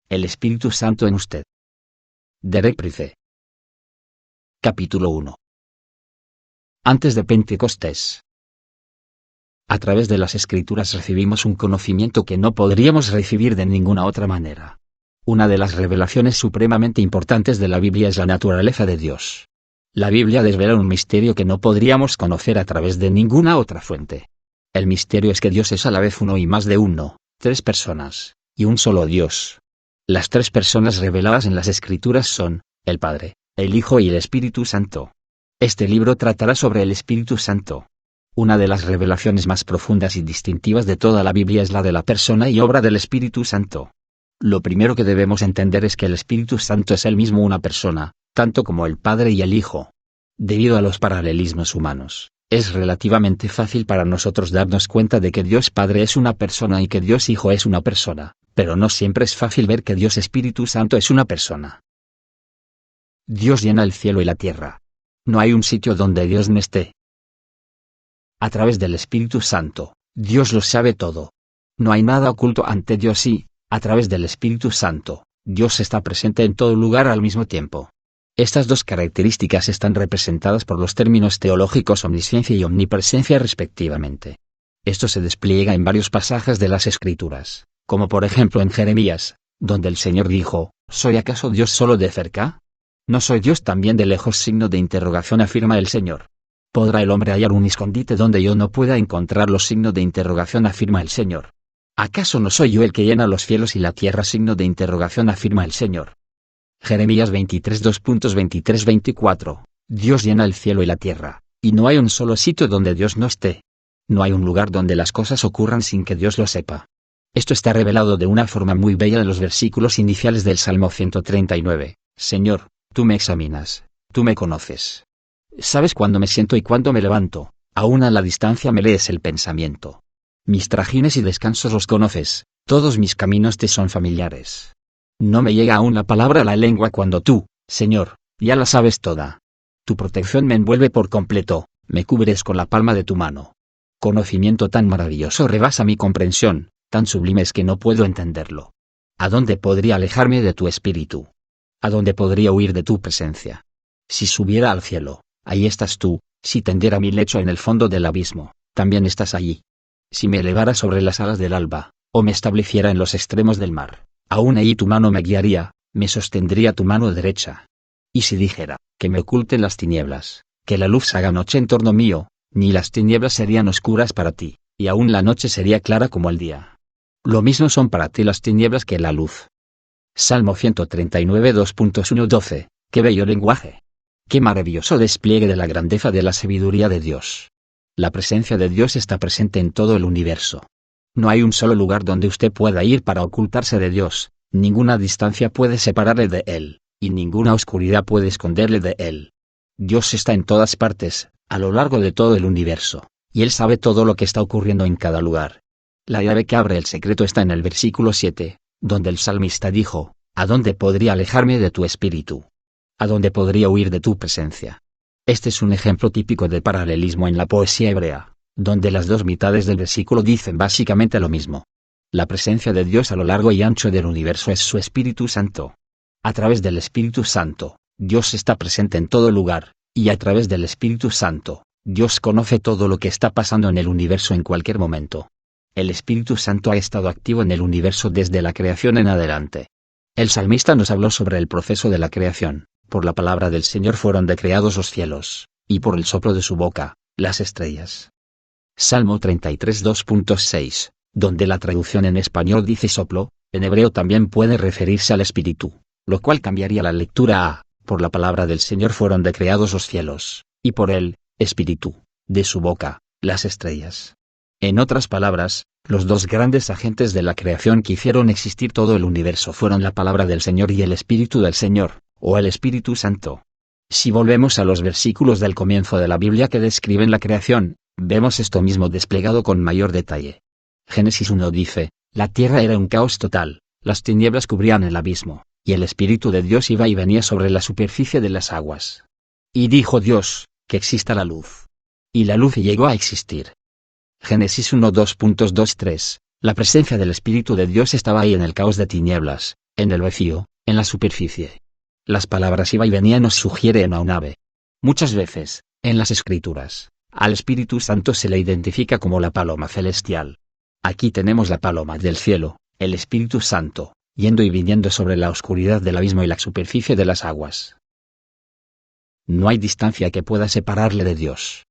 El Espíritu Santo en usted. Derek Prince. Capítulo 1. Antes de Pentecostés. A través de las Escrituras recibimos un conocimiento que no podríamos recibir de ninguna otra manera. Una de las revelaciones supremamente importantes de la Biblia es la naturaleza de Dios. La Biblia desvela un misterio que no podríamos conocer a través de ninguna otra fuente. El misterio es que Dios es a la vez uno y más de uno, tres personas, y un solo Dios. Las tres personas reveladas en las Escrituras son, el Padre, el Hijo y el Espíritu Santo. Este libro tratará sobre el Espíritu Santo. Una de las revelaciones más profundas y distintivas de toda la Biblia es la de la persona y obra del Espíritu Santo. Lo primero que debemos entender es que el Espíritu Santo es él mismo una persona, tanto como el Padre y el Hijo. Debido a los paralelismos humanos, es relativamente fácil para nosotros darnos cuenta de que Dios Padre es una persona y que Dios Hijo es una persona, pero no siempre es fácil ver que Dios Espíritu Santo es una persona. Dios llena el cielo y la tierra. No hay un sitio donde Dios no esté. A través del Espíritu Santo, Dios lo sabe todo. No hay nada oculto ante Dios y, a través del Espíritu Santo, Dios está presente en todo lugar al mismo tiempo. Estas dos características están representadas por los términos teológicos omnisciencia y omnipresencia respectivamente. Esto se despliega en varios pasajes de las Escrituras, como por ejemplo en Jeremías, donde el Señor dijo, ¿soy acaso Dios solo de cerca? ¿No soy Dios también de lejos? Signo de interrogación afirma el Señor. ¿Podrá el hombre hallar un escondite donde yo no pueda encontrarlo? Signo de interrogación afirma el Señor. ¿Acaso no soy yo el que llena los cielos y la tierra? Signo de interrogación afirma el Señor. Jeremías 23 2.23-24. Dios llena el cielo y la tierra, y no hay un solo sitio donde Dios no esté. No hay un lugar donde las cosas ocurran sin que Dios lo sepa. Esto está revelado de una forma muy bella en los versículos iniciales del Salmo 139. Señor, tú me examinas, tú me conoces. Sabes cuándo me siento y cuándo me levanto, aún a la distancia me lees el pensamiento. Mis trajines y descansos los conoces, todos mis caminos te son familiares. No me llega aún la palabra a la lengua cuando tú, Señor, ya la sabes toda. Tu protección me envuelve por completo, me cubres con la palma de tu mano. Conocimiento tan maravilloso rebasa mi comprensión, tan sublime es que no puedo entenderlo. ¿A dónde podría alejarme de tu espíritu? ¿A dónde podría huir de tu presencia? Si subiera al cielo, ahí estás tú; si tendiera mi lecho en el fondo del abismo, también estás allí. Si me elevara sobre las alas del alba, o me estableciera en los extremos del mar, aún ahí tu mano me guiaría, me sostendría tu mano derecha. Y si dijera, que me oculten las tinieblas, que la luz haga noche en torno mío, ni las tinieblas serían oscuras para ti, y aún la noche sería clara como el día. Lo mismo son para ti las tinieblas que la luz. Salmo 139 2.1-12, qué bello lenguaje. Qué maravilloso despliegue de la grandeza de la sabiduría de Dios. La presencia de Dios está presente en todo el universo. No hay un solo lugar donde usted pueda ir para ocultarse de Dios, ninguna distancia puede separarle de Él, y ninguna oscuridad puede esconderle de Él. Dios está en todas partes, a lo largo de todo el universo, y Él sabe todo lo que está ocurriendo en cada lugar. La llave que abre el secreto está en el versículo 7, donde el salmista dijo, ¿a dónde podría alejarme de tu espíritu? ¿A dónde podría huir de tu presencia? Este es un ejemplo típico de paralelismo en la poesía hebrea, donde las dos mitades del versículo dicen básicamente lo mismo. La presencia de Dios a lo largo y ancho del universo es su Espíritu Santo. A través del Espíritu Santo, Dios está presente en todo lugar, y a través del Espíritu Santo, Dios conoce todo lo que está pasando en el universo en cualquier momento. El Espíritu Santo ha estado activo en el universo desde la creación en adelante. El salmista nos habló sobre el proceso de la creación. Por la palabra del Señor fueron decreados los cielos, y por el soplo de su boca, las estrellas. Salmo 33 2.6, donde la traducción en español dice soplo, en hebreo también puede referirse al espíritu, lo cual cambiaría la lectura a, por la palabra del Señor fueron decreados los cielos, y por el espíritu, de su boca, las estrellas. En otras palabras, los dos grandes agentes de la creación que hicieron existir todo el universo fueron la palabra del Señor y el Espíritu del Señor, o el Espíritu Santo. Si volvemos a los versículos del comienzo de la Biblia que describen la creación, vemos esto mismo desplegado con mayor detalle. Génesis 1 dice, la tierra era un caos total, las tinieblas cubrían el abismo, y el Espíritu de Dios iba y venía sobre la superficie de las aguas. Y dijo Dios, que exista la luz. Y la luz llegó a existir. Génesis 1 2.23, la presencia del Espíritu de Dios estaba ahí en el caos de tinieblas, en el vacío, en la superficie. Las palabras iba y venía nos sugieren a un ave. Muchas veces, en las Escrituras, al Espíritu Santo se le identifica como la paloma celestial. Aquí tenemos la paloma del cielo, el Espíritu Santo, yendo y viniendo sobre la oscuridad del abismo y la superficie de las aguas. No hay distancia que pueda separarle de Dios.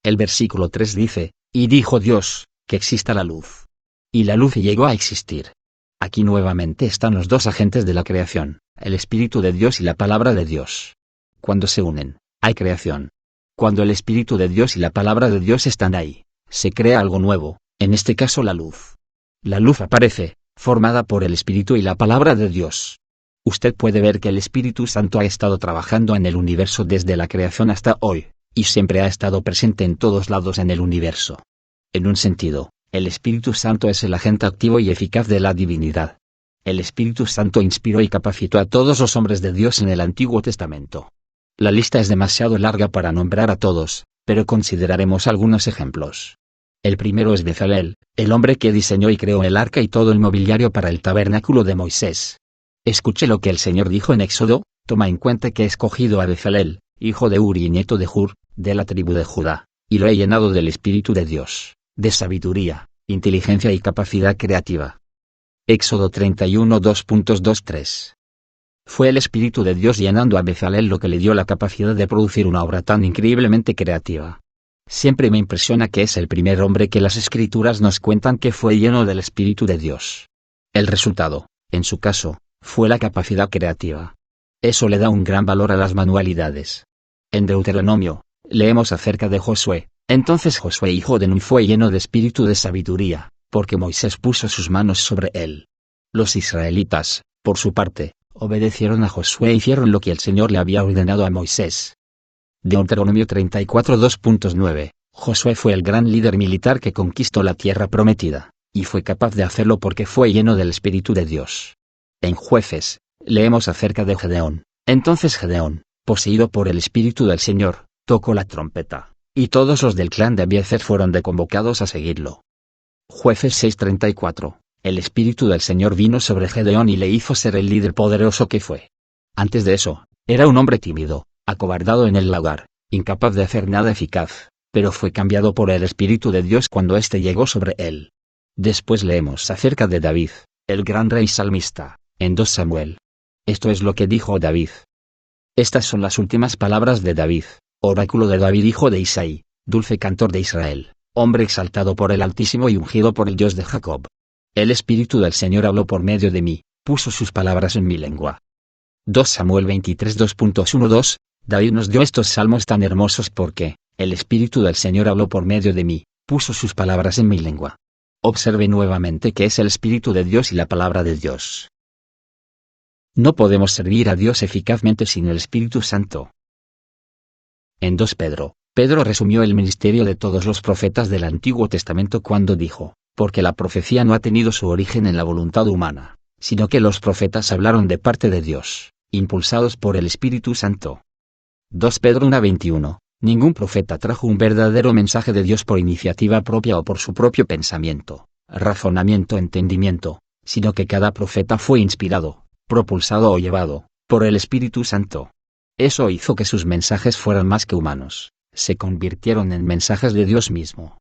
El versículo 3 dice, y dijo Dios, que exista la luz. Y la luz llegó a existir. Aquí nuevamente están los dos agentes de la creación, el Espíritu de Dios y la palabra de Dios. Cuando se unen, hay creación. Cuando el Espíritu de Dios y la palabra de Dios están ahí, se crea algo nuevo, en este caso la luz. La luz aparece, formada por el Espíritu y la palabra de Dios. Usted puede ver que el Espíritu Santo ha estado trabajando en el universo desde la creación hasta hoy, y siempre ha estado presente en todos lados en el universo. En un sentido, el Espíritu Santo es el agente activo y eficaz de la divinidad. El Espíritu Santo inspiró y capacitó a todos los hombres de Dios en el Antiguo Testamento. La lista es demasiado larga para nombrar a todos, pero consideraremos algunos ejemplos. El primero es Bezalel, el hombre que diseñó y creó el arca y todo el mobiliario para el tabernáculo de Moisés. Escuche lo que el Señor dijo en Éxodo, toma en cuenta que he escogido a Bezalel, hijo de Uri y nieto de Hur, de la tribu de Judá, y lo he llenado del Espíritu de Dios, de sabiduría, inteligencia y capacidad creativa. Éxodo 31 2.23. Fue el Espíritu de Dios llenando a Bezalel lo que le dio la capacidad de producir una obra tan increíblemente creativa. Siempre me impresiona que es el primer hombre que las Escrituras nos cuentan que fue lleno del Espíritu de Dios. El resultado, en su caso, fue la capacidad creativa. Eso le da un gran valor a las manualidades. En Deuteronomio, leemos acerca de Josué. Entonces Josué hijo de Nun fue lleno de espíritu de sabiduría, porque Moisés puso sus manos sobre él. Los israelitas, por su parte, obedecieron a Josué e hicieron lo que el Señor le había ordenado a Moisés. Deuteronomio 34 2.9. Josué fue el gran líder militar que conquistó la tierra prometida, y fue capaz de hacerlo porque fue lleno del Espíritu de Dios. En Jueces, leemos acerca de Gedeón. Entonces Gedeón, poseído por el Espíritu del Señor, tocó la trompeta, y todos los del clan de Abiezer fueron convocados a seguirlo. Jueces 6:34. El Espíritu del Señor vino sobre Gedeón y le hizo ser el líder poderoso que fue. Antes de eso, era un hombre tímido, acobardado en el lagar, incapaz de hacer nada eficaz, pero fue cambiado por el Espíritu de Dios cuando éste llegó sobre él. Después leemos acerca de David, el gran rey salmista, en 2 Samuel. Esto es lo que dijo David. Estas son las últimas palabras de David, oráculo de David hijo de Isaí, dulce cantor de Israel, hombre exaltado por el Altísimo y ungido por el Dios de Jacob. El Espíritu del Señor habló por medio de mí, puso sus palabras en mi lengua. 2 Samuel 23 2.12. David nos dio estos salmos tan hermosos porque, el Espíritu del Señor habló por medio de mí, puso sus palabras en mi lengua. Observe nuevamente que es el Espíritu de Dios y la palabra de Dios. No podemos servir a Dios eficazmente sin el Espíritu Santo. En 2 Pedro, Pedro resumió el ministerio de todos los profetas del Antiguo Testamento cuando dijo, porque la profecía no ha tenido su origen en la voluntad humana, sino que los profetas hablaron de parte de Dios, impulsados por el Espíritu Santo. 2 Pedro 1:21. Ningún profeta trajo un verdadero mensaje de Dios por iniciativa propia o por su propio pensamiento, razonamiento o entendimiento, sino que cada profeta fue inspirado, propulsado o llevado, por el Espíritu Santo. Eso hizo que sus mensajes fueran más que humanos, se convirtieron en mensajes de Dios mismo.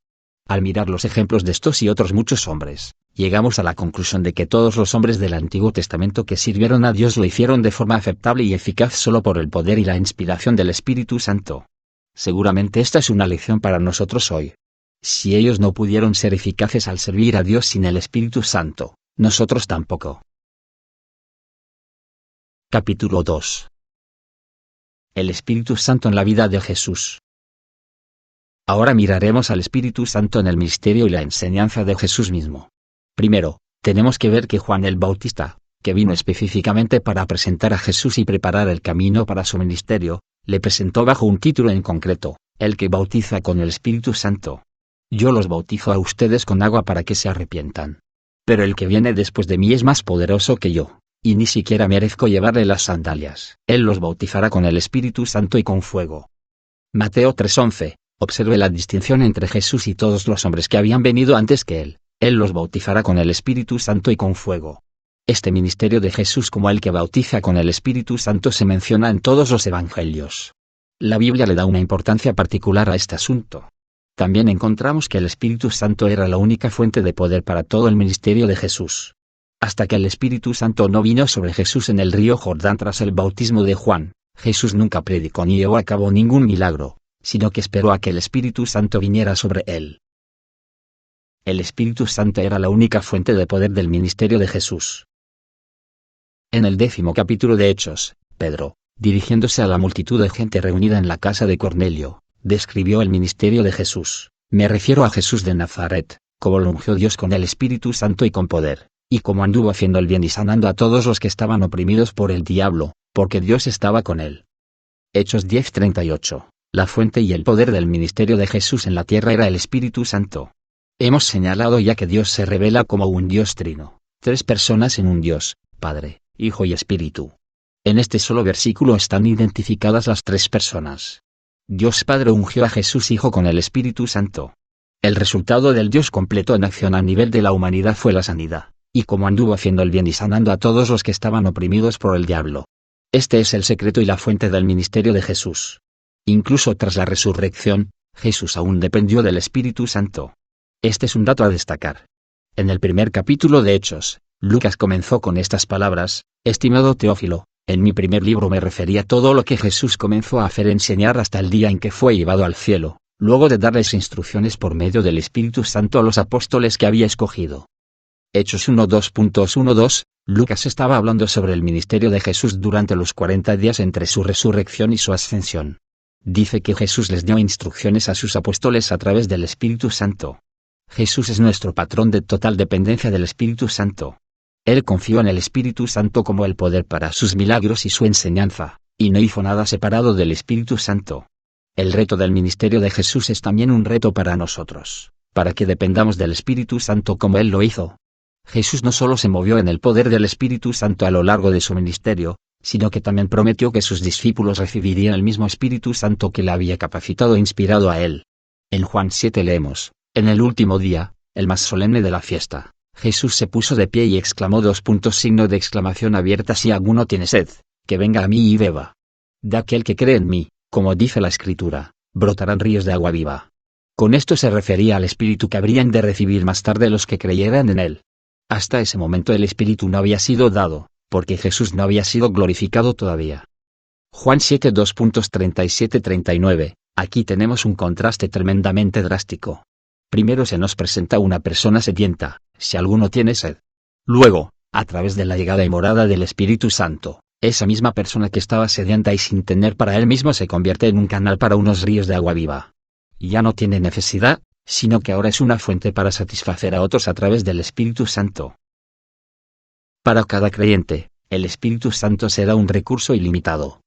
Al mirar los ejemplos de estos y otros muchos hombres, llegamos a la conclusión de que todos los hombres del Antiguo Testamento que sirvieron a Dios lo hicieron de forma aceptable y eficaz solo por el poder y la inspiración del Espíritu Santo. Seguramente esta es una lección para nosotros hoy. Si ellos no pudieron ser eficaces al servir a Dios sin el Espíritu Santo, nosotros tampoco. Capítulo 2. El Espíritu Santo en la vida de Jesús. Ahora miraremos al Espíritu Santo en el misterio y la enseñanza de Jesús mismo. Primero, tenemos que ver que Juan el Bautista, que vino específicamente para presentar a Jesús y preparar el camino para su ministerio, le presentó bajo un título en concreto, el que bautiza con el Espíritu Santo. Yo los bautizo a ustedes con agua para que se arrepientan. Pero el que viene después de mí es más poderoso que yo, y ni siquiera merezco llevarle las sandalias. Él los bautizará con el Espíritu Santo y con fuego. Mateo 3:11. Observe la distinción entre Jesús y todos los hombres que habían venido antes que él. Él los bautizará con el Espíritu Santo y con fuego. Este ministerio de Jesús como el que bautiza con el Espíritu Santo se menciona en todos los evangelios. La Biblia le da una importancia particular a este asunto. También encontramos que el Espíritu Santo era la única fuente de poder para todo el ministerio de Jesús. Hasta que el Espíritu Santo no vino sobre Jesús en el río Jordán tras el bautismo de Juan, Jesús nunca predicó ni llevó a cabo ningún milagro, sino que esperó a que el Espíritu Santo viniera sobre él. El Espíritu Santo era la única fuente de poder del ministerio de Jesús. En el 10º capítulo de Hechos, Pedro, dirigiéndose a la multitud de gente reunida en la casa de Cornelio, describió el ministerio de Jesús. Me refiero a Jesús de Nazaret, como lo ungió Dios con el Espíritu Santo y con poder, y como anduvo haciendo el bien y sanando a todos los que estaban oprimidos por el diablo, porque Dios estaba con él. Hechos 10:38. La fuente y el poder del ministerio de Jesús en la tierra era el Espíritu Santo. Hemos señalado ya que Dios se revela como un Dios trino, tres personas en un Dios, Padre, Hijo y Espíritu. En este solo versículo están identificadas las tres personas. Dios Padre ungió a Jesús Hijo con el Espíritu Santo. El resultado del Dios completo en acción a nivel de la humanidad fue la sanidad, y como anduvo haciendo el bien y sanando a todos los que estaban oprimidos por el diablo. Este es el secreto y la fuente del ministerio de Jesús. Incluso tras la resurrección, Jesús aún dependió del Espíritu Santo. Este es un dato a destacar. En el primer capítulo de Hechos, Lucas comenzó con estas palabras: estimado Teófilo, en mi primer libro me refería a todo lo que Jesús comenzó a hacer y enseñar hasta el día en que fue llevado al cielo, luego de darles instrucciones por medio del Espíritu Santo a los apóstoles que había escogido. Hechos 1:2.12, Lucas estaba hablando sobre el ministerio de Jesús durante los 40 días entre su resurrección y su ascensión. Dice que Jesús les dio instrucciones a sus apóstoles a través del Espíritu Santo. Jesús es nuestro patrón de total dependencia del Espíritu Santo. Él confió en el Espíritu Santo como el poder para sus milagros y su enseñanza, y no hizo nada separado del Espíritu Santo. El reto del ministerio de Jesús es también un reto para nosotros, para que dependamos del Espíritu Santo como Él lo hizo. Jesús no solo se movió en el poder del Espíritu Santo a lo largo de su ministerio, sino que también prometió que sus discípulos recibirían el mismo Espíritu Santo que le había capacitado e inspirado a Él. En Juan 7 leemos: en el último día, el más solemne de la fiesta, Jesús se puso de pie y exclamó: si alguno tiene sed, que venga a mí y beba. De aquel que cree en mí, como dice la Escritura, brotarán ríos de agua viva. Con esto se refería al Espíritu que habrían de recibir más tarde los que creyeran en Él. Hasta ese momento el Espíritu no había sido dado, porque Jesús no había sido glorificado todavía. Juan 7:2.37-39, aquí tenemos un contraste tremendamente drástico. Primero se nos presenta una persona sedienta, si alguno tiene sed. Luego, a través de la llegada y morada del Espíritu Santo, esa misma persona que estaba sedienta y sin tener para él mismo se convierte en un canal para unos ríos de agua viva. Ya no tiene necesidad, sino que ahora es una fuente para satisfacer a otros a través del Espíritu Santo. Para cada creyente, el Espíritu Santo será un recurso ilimitado.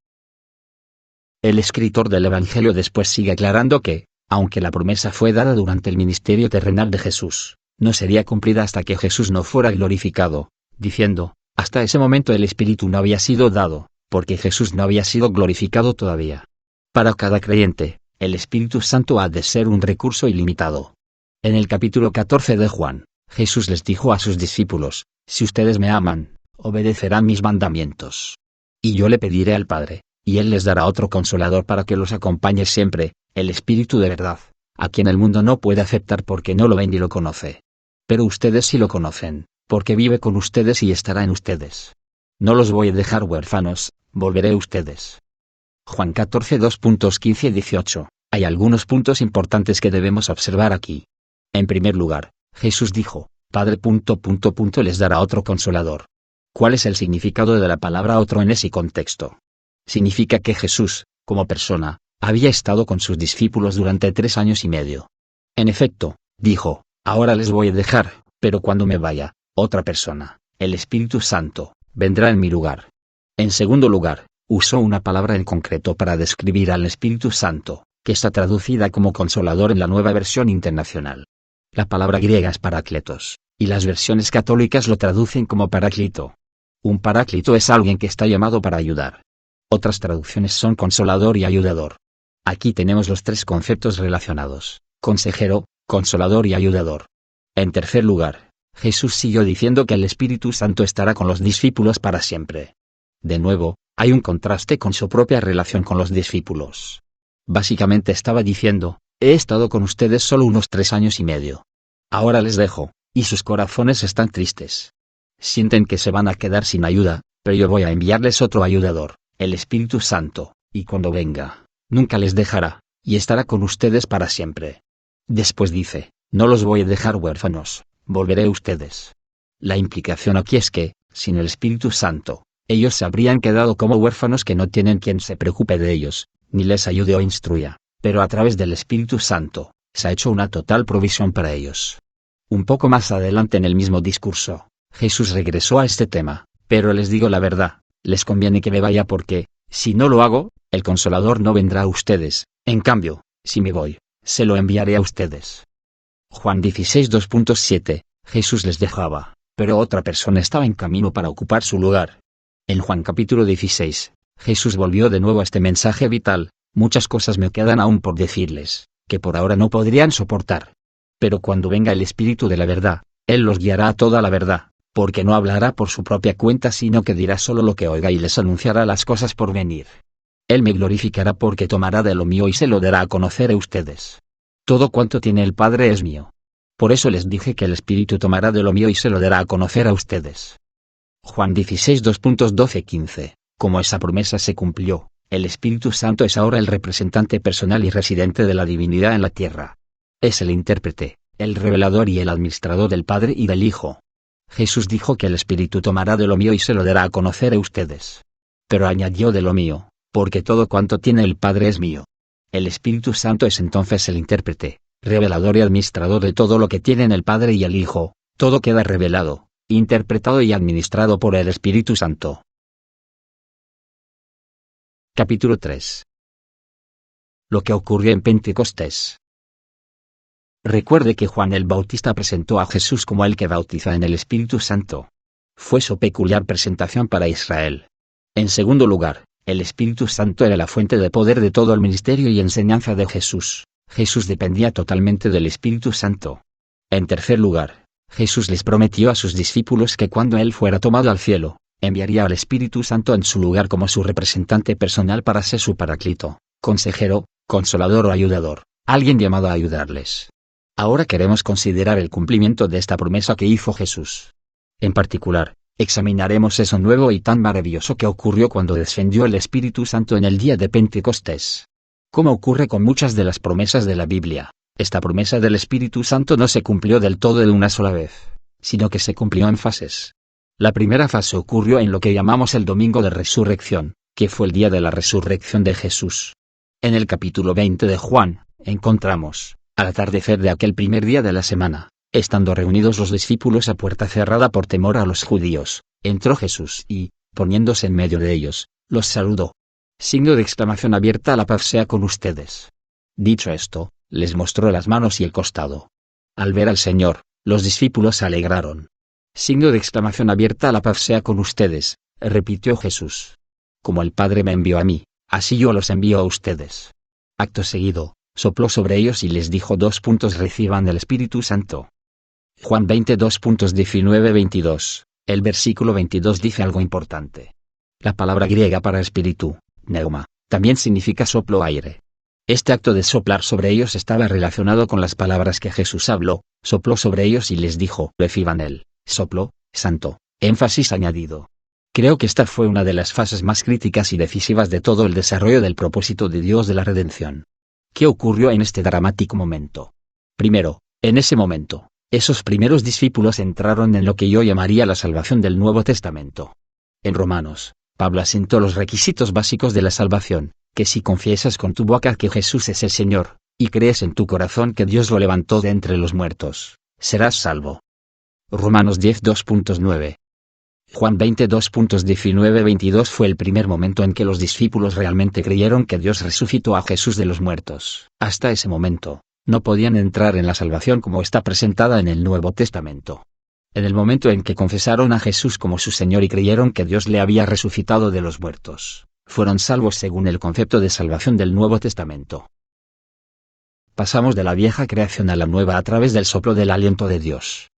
El escritor del Evangelio después sigue aclarando que, aunque la promesa fue dada durante el ministerio terrenal de Jesús, no sería cumplida hasta que Jesús no fuera glorificado, diciendo: hasta ese momento el Espíritu no había sido dado, porque Jesús no había sido glorificado todavía. Para cada creyente, el Espíritu Santo ha de ser un recurso ilimitado. En el capítulo 14 de Juan, Jesús les dijo a sus discípulos: si ustedes me aman, obedecerán mis mandamientos. Y yo le pediré al Padre, y Él les dará otro consolador para que los acompañe siempre, el Espíritu de verdad, a quien el mundo no puede aceptar porque no lo ve ni lo conoce. Pero ustedes sí lo conocen, porque vive con ustedes y estará en ustedes. No los voy a dejar huérfanos, volveré a ustedes. Juan 14:2.15-18. Hay algunos puntos importantes que debemos observar aquí. En primer lugar, Jesús dijo: Padre... les dará otro consolador. ¿Cuál es el significado de la palabra otro en ese contexto? Significa que Jesús, como persona, había estado con sus discípulos durante 3 años y medio. En efecto, dijo: ahora les voy a dejar, pero cuando me vaya, otra persona, el Espíritu Santo, vendrá en mi lugar. En segundo lugar, usó una palabra en concreto para describir al Espíritu Santo, que está traducida como consolador en la Nueva Versión Internacional. La palabra griega es parakletos, y las versiones católicas lo traducen como paráclito. Un paráclito es alguien que está llamado para ayudar. Otras traducciones son consolador y ayudador. Aquí tenemos los 3 conceptos relacionados: consejero, consolador y ayudador. En tercer lugar, Jesús siguió diciendo que el Espíritu Santo estará con los discípulos para siempre. De nuevo, hay un contraste con su propia relación con los discípulos. Básicamente estaba diciendo, he estado con ustedes solo unos 3 años y medio. Ahora les dejo, y sus corazones están tristes. Sienten que se van a quedar sin ayuda, pero yo voy a enviarles otro ayudador, el Espíritu Santo, y cuando venga, nunca les dejará, y estará con ustedes para siempre. Después dice, no los voy a dejar huérfanos, volveré a ustedes. La implicación aquí es que, sin el Espíritu Santo, ellos se habrían quedado como huérfanos que no tienen quien se preocupe de ellos, ni les ayude o instruya, pero a través del Espíritu Santo, se ha hecho una total provisión para ellos. Un poco más adelante en el mismo discurso, Jesús regresó a este tema, pero les digo la verdad, les conviene que me vaya porque, si no lo hago, el Consolador no vendrá a ustedes, en cambio, si me voy, se lo enviaré a ustedes. Juan 16 2.7, Jesús les dejaba, pero otra persona estaba en camino para ocupar su lugar. En Juan capítulo 16, Jesús volvió de nuevo a este mensaje vital, muchas cosas me quedan aún por decirles, que por ahora no podrían soportar. Pero cuando venga el Espíritu de la verdad, Él los guiará a toda la verdad, porque no hablará por su propia cuenta sino que dirá solo lo que oiga y les anunciará las cosas por venir. Él me glorificará porque tomará de lo mío y se lo dará a conocer a ustedes. Todo cuanto tiene el Padre es mío. Por eso les dije que el Espíritu tomará de lo mío y se lo dará a conocer a ustedes. Juan 16 2.12-15, como esa promesa se cumplió, el Espíritu Santo es ahora el representante personal y residente de la divinidad en la tierra. Es el intérprete, el revelador y el administrador del Padre y del Hijo. Jesús dijo que el Espíritu tomará de lo mío y se lo dará a conocer a ustedes. Pero añadió de lo mío, porque todo cuanto tiene el Padre es mío. El Espíritu Santo es entonces el intérprete, revelador y administrador de todo lo que tienen el Padre y el Hijo, todo queda revelado, interpretado y administrado por el Espíritu Santo. Capítulo 3. Lo que ocurrió en Pentecostés. Recuerde que Juan el Bautista presentó a Jesús como el que bautiza en el Espíritu Santo. Fue su peculiar presentación para Israel. En segundo lugar, el Espíritu Santo era la fuente de poder de todo el ministerio y enseñanza de Jesús. Jesús dependía totalmente del Espíritu Santo. En tercer lugar, Jesús les prometió a sus discípulos que cuando Él fuera tomado al cielo, enviaría al Espíritu Santo en su lugar como su representante personal para ser su paraclito, consejero, consolador o ayudador, alguien llamado a ayudarles. Ahora queremos considerar el cumplimiento de esta promesa que hizo Jesús. En particular, examinaremos eso nuevo y tan maravilloso que ocurrió cuando descendió el Espíritu Santo en el día de Pentecostés. Como ocurre con muchas de las promesas de la Biblia, esta promesa del Espíritu Santo no se cumplió del todo de una sola vez, sino que se cumplió en fases. La primera fase ocurrió en lo que llamamos el Domingo de Resurrección, que fue el día de la resurrección de Jesús. En el capítulo 20 de Juan, encontramos, al atardecer de aquel primer día de la semana, estando reunidos los discípulos a puerta cerrada por temor a los judíos, entró Jesús y, poniéndose en medio de ellos, los saludó. Signo de exclamación abierta: la paz sea con ustedes. Dicho esto, les mostró las manos y el costado. Al ver al Señor, los discípulos se alegraron. Signo de exclamación abierta: la paz sea con ustedes, repitió Jesús. Como el Padre me envió a mí, así yo los envío a ustedes. Acto seguido, sopló sobre ellos y les dijo: reciban el Espíritu Santo. Juan 22.19-22, el versículo 22 dice algo importante. La palabra griega para espíritu, pneuma, también significa soplo o aire. Este acto de soplar sobre ellos estaba relacionado con las palabras que Jesús habló, sopló sobre ellos y les dijo: reciban el soplo santo, énfasis añadido. Creo que esta fue una de las fases más críticas y decisivas de todo el desarrollo del propósito de Dios de la redención. ¿Qué ocurrió en este dramático momento? Primero, en ese momento, esos primeros discípulos entraron en lo que yo llamaría la salvación del Nuevo Testamento. En Romanos, Pablo asentó los requisitos básicos de la salvación, que si confiesas con tu boca que Jesús es el Señor, y crees en tu corazón que Dios lo levantó de entre los muertos, serás salvo. Romanos 10:2.9. Juan 22.19-22 fue el primer momento en que los discípulos realmente creyeron que Dios resucitó a Jesús de los muertos. Hasta ese momento, no podían entrar en la salvación como está presentada en el Nuevo Testamento. En el momento en que confesaron a Jesús como su Señor y creyeron que Dios le había resucitado de los muertos, fueron salvos según el concepto de salvación del Nuevo Testamento. Pasamos de la vieja creación a la nueva a través del soplo del aliento de Dios.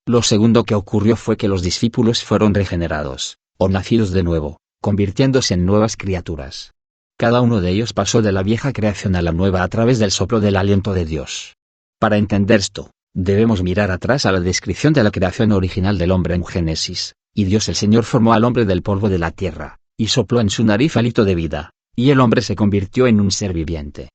Lo segundo que ocurrió fue que los discípulos fueron regenerados, o nacidos de nuevo, convirtiéndose en nuevas criaturas. Cada uno de ellos pasó de la vieja creación a la nueva a través del soplo del aliento de Dios. Para entender esto, debemos mirar atrás a la descripción de la creación original del hombre en Génesis, y Dios el Señor formó al hombre del polvo de la tierra, y sopló en su nariz hálito de vida, y el hombre se convirtió en un ser viviente.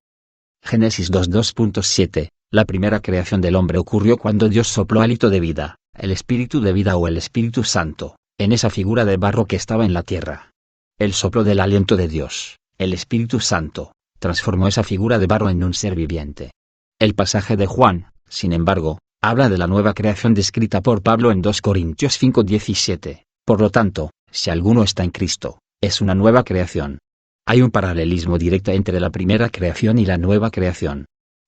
Génesis 2:2.7. La primera creación del hombre ocurrió cuando Dios sopló hálito de vida, el Espíritu de vida o el Espíritu Santo, en esa figura de barro que estaba en la tierra. El soplo del aliento de Dios, el Espíritu Santo, transformó esa figura de barro en un ser viviente. El pasaje de Juan, sin embargo, habla de la nueva creación descrita por Pablo en 2 Corintios 5:17. Por lo tanto, si alguno está en Cristo, es una nueva creación. Hay un paralelismo directo entre la primera creación y la nueva creación.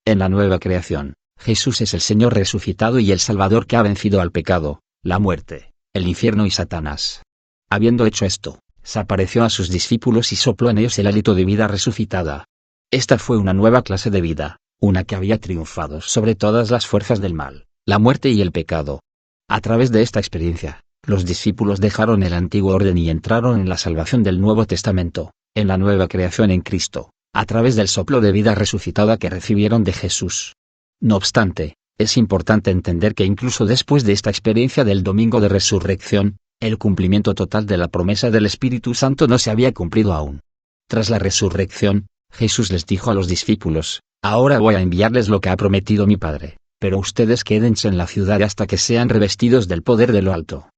En la nueva creación, Jesús es el Señor resucitado y el Salvador que ha vencido al pecado, la muerte, el infierno y Satanás. Habiendo hecho esto, se apareció a sus discípulos y sopló en ellos el hálito de vida resucitada. Esta fue una nueva clase de vida, una que había triunfado sobre todas las fuerzas del mal, la muerte y el pecado. A través de esta experiencia, los discípulos dejaron el antiguo orden y entraron en la salvación del Nuevo Testamento, en la nueva creación en Cristo, a través del soplo de vida resucitada que recibieron de Jesús. No obstante, es importante entender que incluso después de esta experiencia del domingo de resurrección, el cumplimiento total de la promesa del Espíritu Santo no se había cumplido aún. Tras la resurrección, Jesús les dijo a los discípulos: ahora voy a enviarles lo que ha prometido mi Padre, pero ustedes quédense en la ciudad hasta que sean revestidos del poder de lo alto.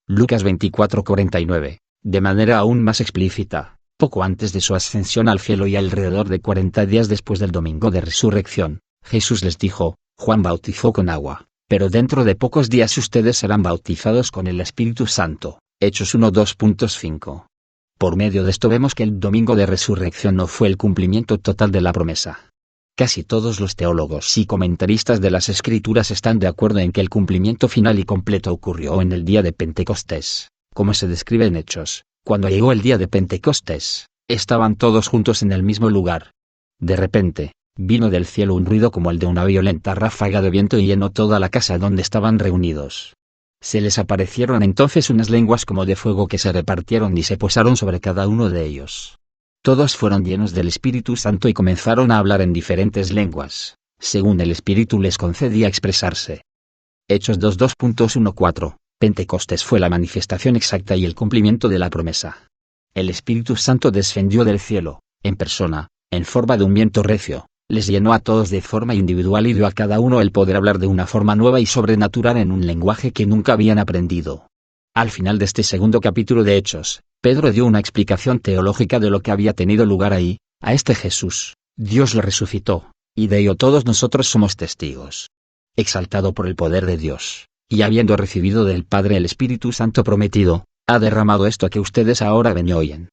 Lucas 24:49, de manera aún más explícita. Poco antes de su ascensión al cielo y alrededor de 40 días después del domingo de resurrección, Jesús les dijo: Juan bautizó con agua, pero dentro de pocos días ustedes serán bautizados con el Espíritu Santo. Hechos 1:2.5. Por medio de esto vemos que el domingo de resurrección no fue el cumplimiento total de la promesa. Casi todos los teólogos y comentaristas de las Escrituras están de acuerdo en que el cumplimiento final y completo ocurrió en el día de Pentecostés, como se describe en Hechos. Cuando llegó el día de Pentecostés, estaban todos juntos en el mismo lugar. De repente, vino del cielo un ruido como el de una violenta ráfaga de viento y llenó toda la casa donde estaban reunidos. Se les aparecieron entonces unas lenguas como de fuego que se repartieron y se posaron sobre cada uno de ellos. Todos fueron llenos del Espíritu Santo y comenzaron a hablar en diferentes lenguas, según el Espíritu les concedía expresarse. Hechos 2:2.14. Pentecostés fue la manifestación exacta y el cumplimiento de la promesa. El Espíritu Santo descendió del cielo, en persona, en forma de un viento recio, les llenó a todos de forma individual y dio a cada uno el poder hablar de una forma nueva y sobrenatural en un lenguaje que nunca habían aprendido. Al final de este segundo capítulo de Hechos, Pedro dio una explicación teológica de lo que había tenido lugar ahí. A este Jesús, Dios lo resucitó, y de ello todos nosotros somos testigos. Exaltado por el poder de Dios, y habiendo recibido del Padre el Espíritu Santo prometido, ha derramado esto que ustedes ahora ven y oyen.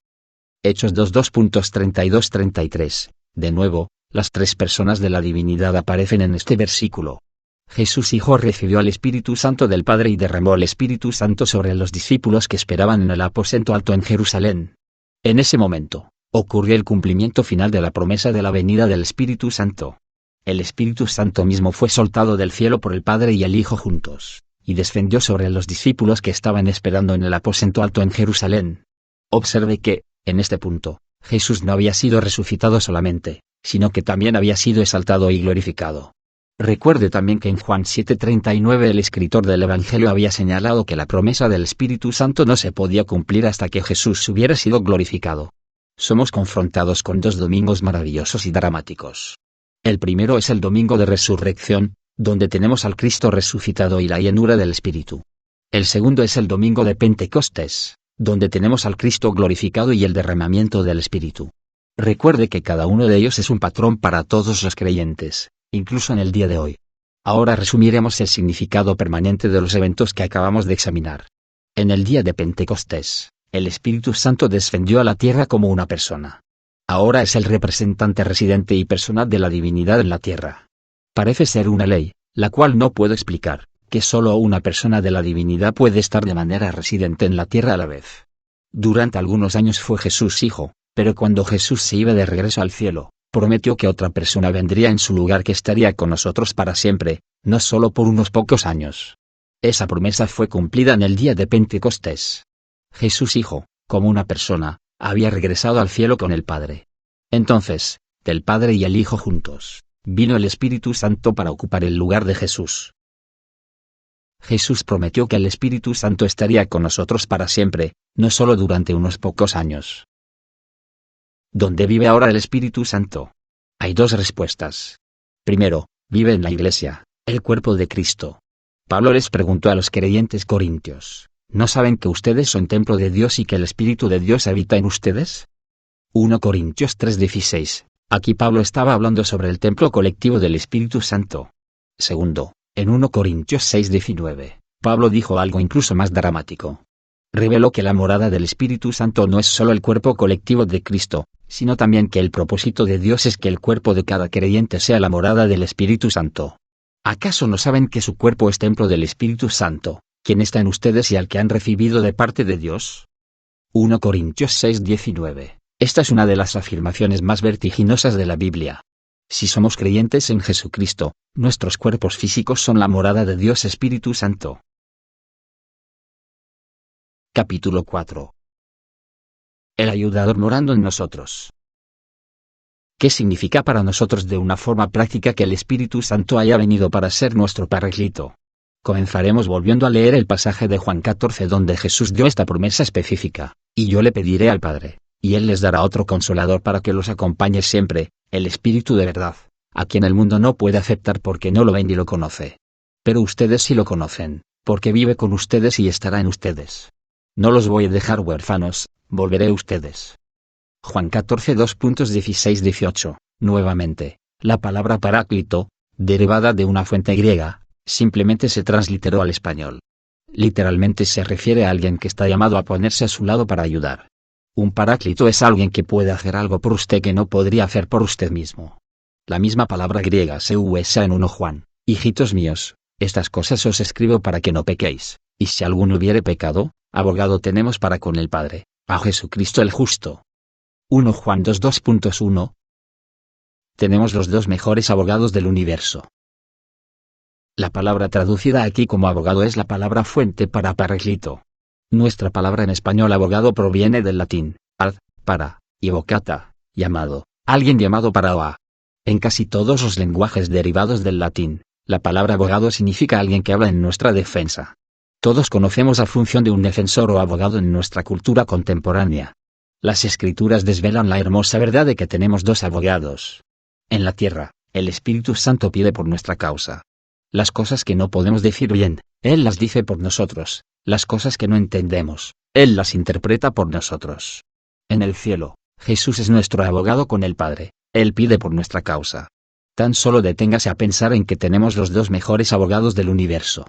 Hechos 2:32-33. De nuevo, las tres personas de la divinidad aparecen en este versículo. Jesús Hijo recibió al Espíritu Santo del Padre y derramó el Espíritu Santo sobre los discípulos que esperaban en el aposento alto en Jerusalén. En ese momento, ocurrió el cumplimiento final de la promesa de la venida del Espíritu Santo. El Espíritu Santo mismo fue soltado del cielo por el Padre y el Hijo juntos, y descendió sobre los discípulos que estaban esperando en el aposento alto en Jerusalén. Observe que, en este punto, Jesús no había sido resucitado solamente, sino que también había sido exaltado y glorificado. Recuerde también que en Juan 7:39 el escritor del Evangelio había señalado que la promesa del Espíritu Santo no se podía cumplir hasta que Jesús hubiera sido glorificado. Somos confrontados con dos domingos maravillosos y dramáticos. El primero es el domingo de resurrección, donde tenemos al Cristo resucitado y la llenura del Espíritu. El segundo es el domingo de Pentecostés, donde tenemos al Cristo glorificado y el derramamiento del Espíritu. Recuerde que cada uno de ellos es un patrón para todos los creyentes, incluso en el día de hoy. Ahora resumiremos el significado permanente de los eventos que acabamos de examinar. En el día de Pentecostés, el Espíritu Santo descendió a la tierra como una persona. Ahora es el representante residente y personal de la divinidad en la tierra. Parece ser una ley, la cual no puedo explicar, que solo una persona de la divinidad puede estar de manera residente en la tierra a la vez. Durante algunos años fue Jesús Hijo, pero cuando Jesús se iba de regreso al cielo, prometió que otra persona vendría en su lugar que estaría con nosotros para siempre, no solo por unos pocos años. Esa promesa fue cumplida en el día de Pentecostés. Jesús Hijo, como una persona, había regresado al cielo con el Padre. Entonces, del Padre y el Hijo juntos, vino el Espíritu Santo para ocupar el lugar de Jesús. Jesús prometió que el Espíritu Santo estaría con nosotros para siempre, no solo durante unos pocos años. ¿Dónde vive ahora el Espíritu Santo? Hay dos respuestas. Primero, vive en la Iglesia, el cuerpo de Cristo. Pablo les preguntó a los creyentes corintios, ¿no saben que ustedes son templo de Dios y que el Espíritu de Dios habita en ustedes? 1 Corintios 3:16. Aquí Pablo estaba hablando sobre el templo colectivo del Espíritu Santo. Segundo, en 1 Corintios 6:19, Pablo dijo algo incluso más dramático. Reveló que la morada del Espíritu Santo no es solo el cuerpo colectivo de Cristo, sino también que el propósito de Dios es que el cuerpo de cada creyente sea la morada del Espíritu Santo. ¿Acaso no saben que su cuerpo es templo del Espíritu Santo, quien está en ustedes y al que han recibido de parte de Dios? 1 Corintios 6:19. Esta es una de las afirmaciones más vertiginosas de la Biblia. Si somos creyentes en Jesucristo, nuestros cuerpos físicos son la morada de Dios Espíritu Santo. Capítulo 4. El ayudador morando en nosotros. ¿Qué significa para nosotros de una forma práctica que el Espíritu Santo haya venido para ser nuestro Paraclito? Comenzaremos volviendo a leer el pasaje de Juan 14 donde Jesús dio esta promesa específica, y yo le pediré al Padre, y Él les dará otro consolador para que los acompañe siempre, el Espíritu de verdad, a quien el mundo no puede aceptar porque no lo ve ni lo conoce. Pero ustedes sí lo conocen, porque vive con ustedes y estará en ustedes. No los voy a dejar huérfanos, volveré a ustedes. Juan 14 2.16-18, nuevamente, la palabra paráclito, derivada de una fuente griega, simplemente se transliteró al español. Literalmente se refiere a alguien que está llamado a ponerse a su lado para ayudar. Un paráclito es alguien que puede hacer algo por usted que no podría hacer por usted mismo. La misma palabra griega se usa en 1 Juan, hijitos míos, estas cosas os escribo para que no pequéis, y si alguno hubiere pecado, abogado tenemos para con el Padre, a Jesucristo el justo. 1 Juan 2.1. Tenemos los dos mejores abogados del universo. La palabra traducida aquí como abogado es la palabra fuente para paráclito. Nuestra palabra en español abogado proviene del latín, ad, para, y vocata, llamado, alguien llamado para o a. En casi todos los lenguajes derivados del latín, la palabra abogado significa alguien que habla en nuestra defensa. Todos conocemos la función de un defensor o abogado en nuestra cultura contemporánea. Las Escrituras desvelan la hermosa verdad de que tenemos dos abogados. En la tierra, el Espíritu Santo pide por nuestra causa. Las cosas que no podemos decir bien, Él las dice por nosotros, las cosas que no entendemos, Él las interpreta por nosotros. En el cielo, Jesús es nuestro abogado con el Padre, Él pide por nuestra causa. Tan solo deténgase a pensar en que tenemos los dos mejores abogados del universo.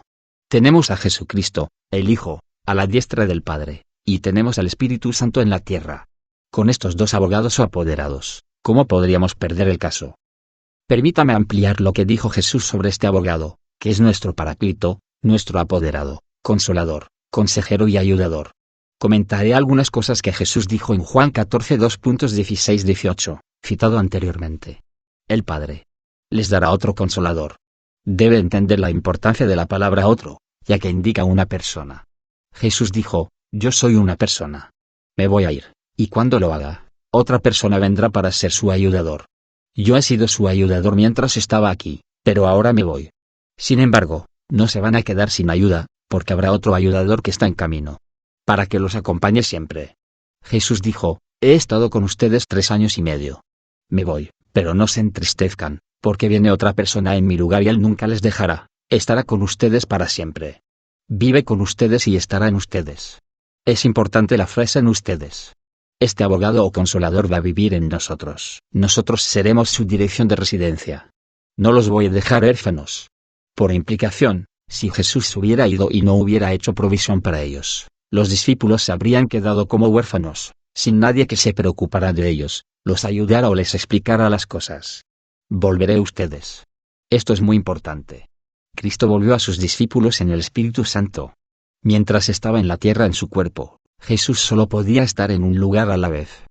Tenemos a Jesucristo, el Hijo, a la diestra del Padre, y tenemos al Espíritu Santo en la tierra. Con estos dos abogados o apoderados, ¿cómo podríamos perder el caso? Permítame ampliar lo que dijo Jesús sobre este abogado, que es nuestro Paraclito, nuestro apoderado, consolador, consejero y ayudador. Comentaré algunas cosas que Jesús dijo en Juan 14 2.16-18, citado anteriormente. El Padre les dará otro consolador. Debe entender la importancia de la palabra otro, ya que indica una persona. Jesús dijo, yo soy una persona. Me voy a ir, y cuando lo haga, otra persona vendrá para ser su ayudador. Yo he sido su ayudador mientras estaba aquí, pero ahora me voy. Sin embargo, no se van a quedar sin ayuda, porque habrá otro ayudador que está en camino. Para que los acompañe siempre. Jesús dijo, he estado con ustedes 3 años y medio. Me voy, pero no se entristezcan, porque viene otra persona en mi lugar y Él nunca les dejará, estará con ustedes para siempre. Vive con ustedes y estará en ustedes. Es importante la frase en ustedes. Este abogado o consolador va a vivir en nosotros. Nosotros seremos su dirección de residencia. No los voy a dejar huérfanos. Por implicación, si Jesús hubiera ido y no hubiera hecho provisión para ellos, los discípulos se habrían quedado como huérfanos, sin nadie que se preocupara de ellos, los ayudara o les explicara las cosas. Volveré a ustedes. Esto es muy importante. Cristo volvió a sus discípulos en el Espíritu Santo. Mientras estaba en la tierra en su cuerpo, Jesús solo podía estar en un lugar a la vez.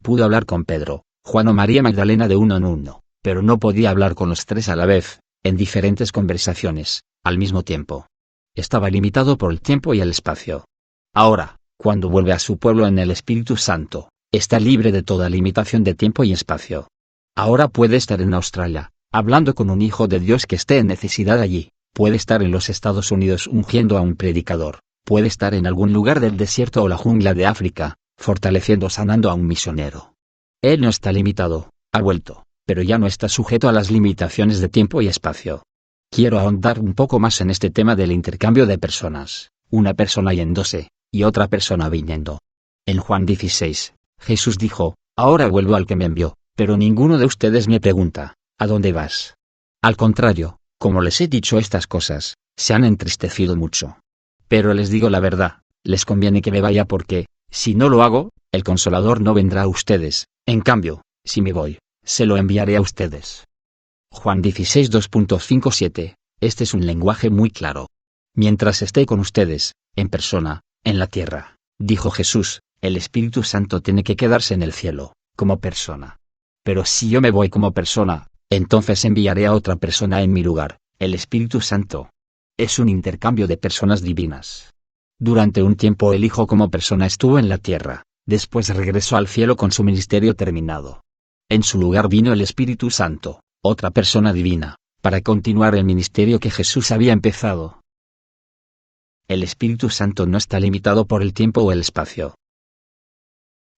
Pudo hablar con Pedro, Juan o María Magdalena de uno en uno, pero no podía hablar con los tres a la vez, en diferentes conversaciones, al mismo tiempo. estaba limitado por el tiempo y el espacio. Ahora, cuando vuelve a su pueblo en el Espíritu Santo, está libre de toda limitación de tiempo y espacio. Ahora puede estar en Australia, hablando con un hijo de Dios que esté en necesidad allí, puede estar en los Estados Unidos ungiendo a un predicador, puede estar en algún lugar del desierto o la jungla de África, fortaleciendo o sanando a un misionero. Él no está limitado, ha vuelto, pero ya no está sujeto a las limitaciones de tiempo y espacio. Quiero ahondar un poco más en este tema del intercambio de personas, una persona yéndose, y otra persona viniendo. En Juan 16, Jesús dijo, ahora vuelvo al que me envió, pero ninguno de ustedes me pregunta, ¿a dónde vas? Al contrario, como les he dicho estas cosas, se han entristecido mucho. Pero les digo la verdad, les conviene que me vaya porque, si no lo hago, el Consolador no vendrá a ustedes, en cambio, si me voy, se lo enviaré a ustedes. Juan 16 2.57, este es un lenguaje muy claro. Mientras esté con ustedes, en persona, en la tierra, dijo Jesús, el Espíritu Santo tiene que quedarse en el cielo, como persona. Pero si yo me voy como persona, entonces enviaré a otra persona en mi lugar, el Espíritu Santo. Es un intercambio de personas divinas. Durante un tiempo el Hijo como persona estuvo en la tierra, después regresó al cielo con su ministerio terminado. En su lugar vino el Espíritu Santo, otra persona divina, para continuar el ministerio que Jesús había empezado. El Espíritu Santo no está limitado por el tiempo o el espacio.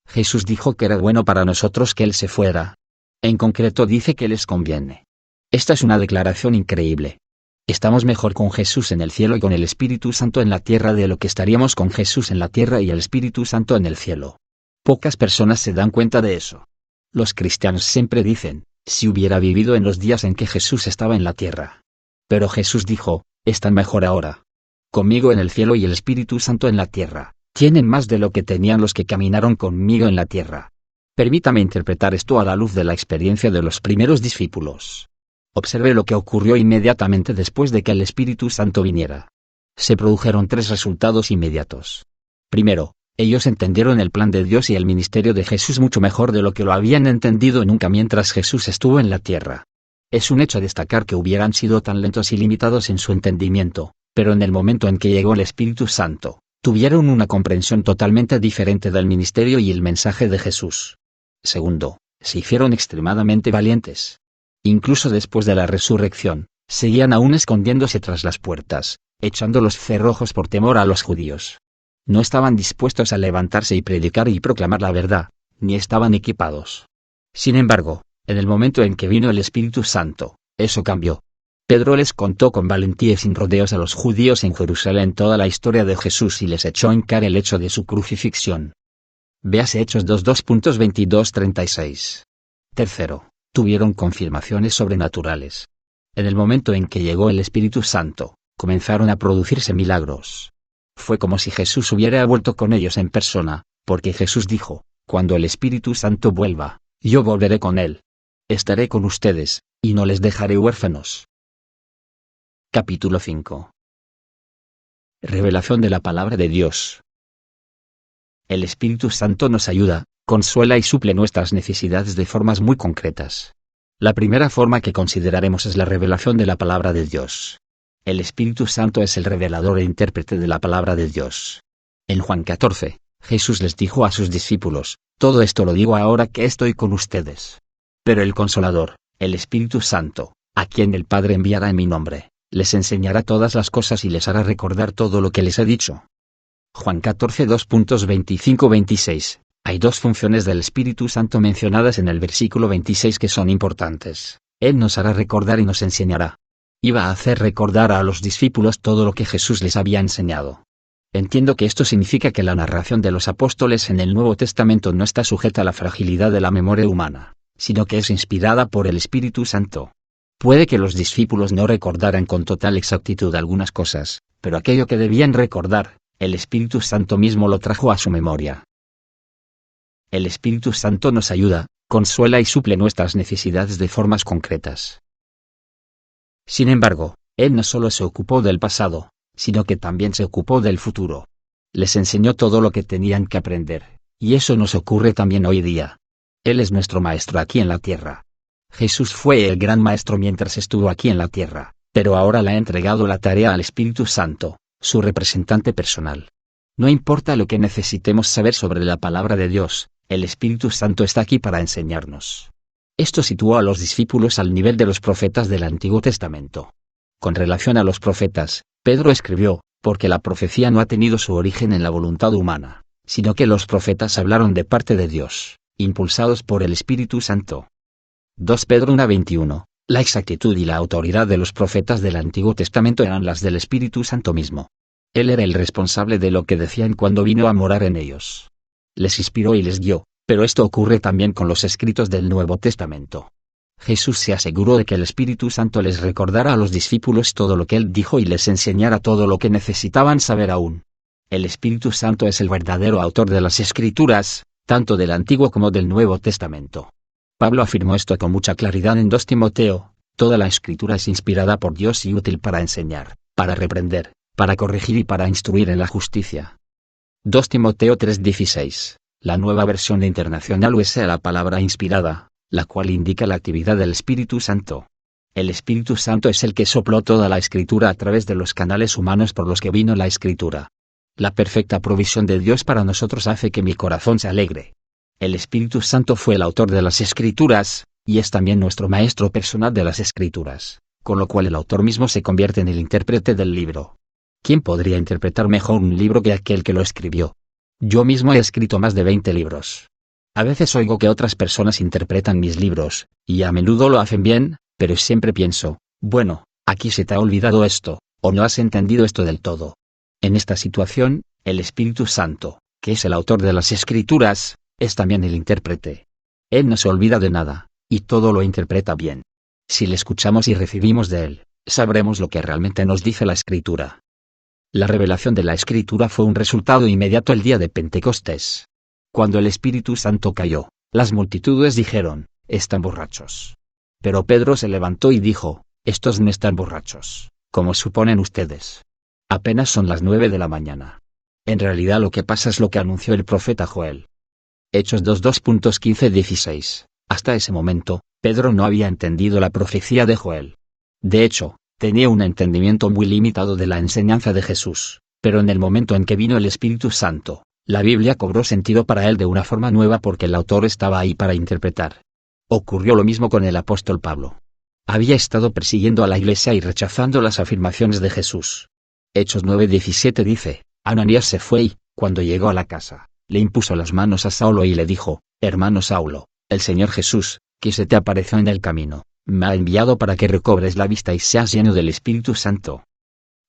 Jesús dijo que era bueno para nosotros que Él se fuera. En concreto dice que les conviene. Esta es una declaración increíble. Estamos mejor con Jesús en el cielo y con el Espíritu Santo en la tierra de lo que estaríamos con Jesús en la tierra y el Espíritu Santo en el cielo. Pocas personas se dan cuenta de eso. Los cristianos siempre dicen, si hubiera vivido en los días en que Jesús estaba en la tierra. Pero Jesús dijo, están mejor ahora. Conmigo en el cielo y el Espíritu Santo en la tierra, tienen más de lo que tenían los que caminaron conmigo en la tierra. Permítame interpretar esto a la luz de la experiencia de los primeros discípulos. Observe lo que ocurrió inmediatamente después de que el Espíritu Santo viniera. Se produjeron 3 resultados inmediatos. Primero, ellos entendieron el plan de Dios y el ministerio de Jesús mucho mejor de lo que lo habían entendido nunca mientras Jesús estuvo en la tierra. Es un hecho destacar que hubieran sido tan lentos y limitados en su entendimiento, pero en el momento en que llegó el Espíritu Santo, tuvieron una comprensión totalmente diferente del ministerio y el mensaje de Jesús. Segundo, se hicieron extremadamente valientes. Incluso después de la resurrección, seguían aún escondiéndose tras las puertas, echando los cerrojos por temor a los judíos. No estaban dispuestos a levantarse y predicar y proclamar la verdad, ni estaban equipados. Sin embargo, en el momento en que vino el Espíritu Santo, eso cambió. Pedro les contó con valentía y sin rodeos a los judíos en Jerusalén toda la historia de Jesús y les echó en cara el hecho de su crucifixión. Véase Hechos 2:22-36. Tercero, tuvieron confirmaciones sobrenaturales. En el momento en que llegó el Espíritu Santo, comenzaron a producirse milagros. Fue como si Jesús hubiera vuelto con ellos en persona, porque Jesús dijo, cuando el Espíritu Santo vuelva, yo volveré con él. Estaré con ustedes, y no les dejaré huérfanos. Capítulo 5. Revelación de la Palabra de Dios. El Espíritu Santo nos ayuda, consuela y suple nuestras necesidades de formas muy concretas. La primera forma que consideraremos es la revelación de la Palabra de Dios. El Espíritu Santo es el revelador e intérprete de la Palabra de Dios. En Juan 14, Jesús les dijo a sus discípulos, todo esto lo digo ahora que estoy con ustedes. Pero el Consolador, el Espíritu Santo, a quien el Padre enviará en mi nombre, les enseñará todas las cosas y les hará recordar todo lo que les he dicho. Juan 14 2.25-26. Hay 2 funciones del Espíritu Santo mencionadas en el versículo 26 que son importantes. Él nos hará recordar y nos enseñará. Iba a hacer recordar a los discípulos todo lo que Jesús les había enseñado. Entiendo que esto significa que la narración de los apóstoles en el Nuevo Testamento no está sujeta a la fragilidad de la memoria humana, sino que es inspirada por el Espíritu Santo. Puede que los discípulos no recordaran con total exactitud algunas cosas, pero aquello que debían recordar, el Espíritu Santo mismo lo trajo a su memoria. El Espíritu Santo nos ayuda, consuela y suple nuestras necesidades de formas concretas. Sin embargo, Él no solo se ocupó del pasado, sino que también se ocupó del futuro. Les enseñó todo lo que tenían que aprender, y eso nos ocurre también hoy día. Él es nuestro Maestro aquí en la tierra. Jesús fue el gran Maestro mientras estuvo aquí en la tierra, pero ahora le ha entregado la tarea al Espíritu Santo, su representante personal. No importa lo que necesitemos saber sobre la palabra de Dios, el Espíritu Santo está aquí para enseñarnos. Esto situó a los discípulos al nivel de los profetas del Antiguo Testamento. Con relación a los profetas, Pedro escribió, porque la profecía no ha tenido su origen en la voluntad humana, sino que los profetas hablaron de parte de Dios, impulsados por el Espíritu Santo. 2 Pedro 1:21. La exactitud y la autoridad de los profetas del Antiguo Testamento eran las del Espíritu Santo mismo. Él era el responsable de lo que decían cuando vino a morar en ellos. Les inspiró y les guió, pero esto ocurre también con los escritos del Nuevo Testamento. Jesús se aseguró de que el Espíritu Santo les recordara a los discípulos todo lo que él dijo y les enseñara todo lo que necesitaban saber aún. El Espíritu Santo es el verdadero autor de las Escrituras, tanto del Antiguo como del Nuevo Testamento. Pablo afirmó esto con mucha claridad en 2 Timoteo, toda la Escritura es inspirada por Dios y útil para enseñar, para reprender, para corregir y para instruir en la justicia. 2 Timoteo 3:16, la Nueva Versión Internacional usa la palabra inspirada, la cual indica la actividad del Espíritu Santo. El Espíritu Santo es el que sopló toda la Escritura a través de los canales humanos por los que vino la Escritura. La perfecta provisión de Dios para nosotros hace que mi corazón se alegre. El Espíritu Santo fue el autor de las Escrituras, y es también nuestro maestro personal de las Escrituras, con lo cual el autor mismo se convierte en el intérprete del libro. ¿Quién podría interpretar mejor un libro que aquel que lo escribió? Yo mismo he escrito más de 20 libros. A veces oigo que otras personas interpretan mis libros, y a menudo lo hacen bien, pero siempre pienso, bueno, aquí se te ha olvidado esto, o no has entendido esto del todo. En esta situación, el Espíritu Santo, que es el autor de las Escrituras, es también el intérprete. Él no se olvida de nada, y todo lo interpreta bien. Si le escuchamos y recibimos de él, sabremos lo que realmente nos dice la Escritura. La revelación de la Escritura fue un resultado inmediato el día de Pentecostés. Cuando el Espíritu Santo cayó, las multitudes dijeron, están borrachos. Pero Pedro se levantó y dijo, estos no están borrachos, como suponen ustedes. Apenas son las 9 de la mañana. En realidad lo que pasa es lo que anunció el profeta Joel. Hechos 2:15-16. Hasta ese momento, Pedro no había entendido la profecía de Joel. De hecho, tenía un entendimiento muy limitado de la enseñanza de Jesús, pero en el momento en que vino el Espíritu Santo, la Biblia cobró sentido para él de una forma nueva porque el autor estaba ahí para interpretar. Ocurrió lo mismo con el apóstol Pablo. Había estado persiguiendo a la iglesia y rechazando las afirmaciones de Jesús. Hechos 9:17 dice, Ananías se fue y, cuando llegó a la casa, le impuso las manos a Saulo y le dijo, hermano Saulo, el Señor Jesús, que se te apareció en el camino, me ha enviado para que recobres la vista y seas lleno del Espíritu Santo.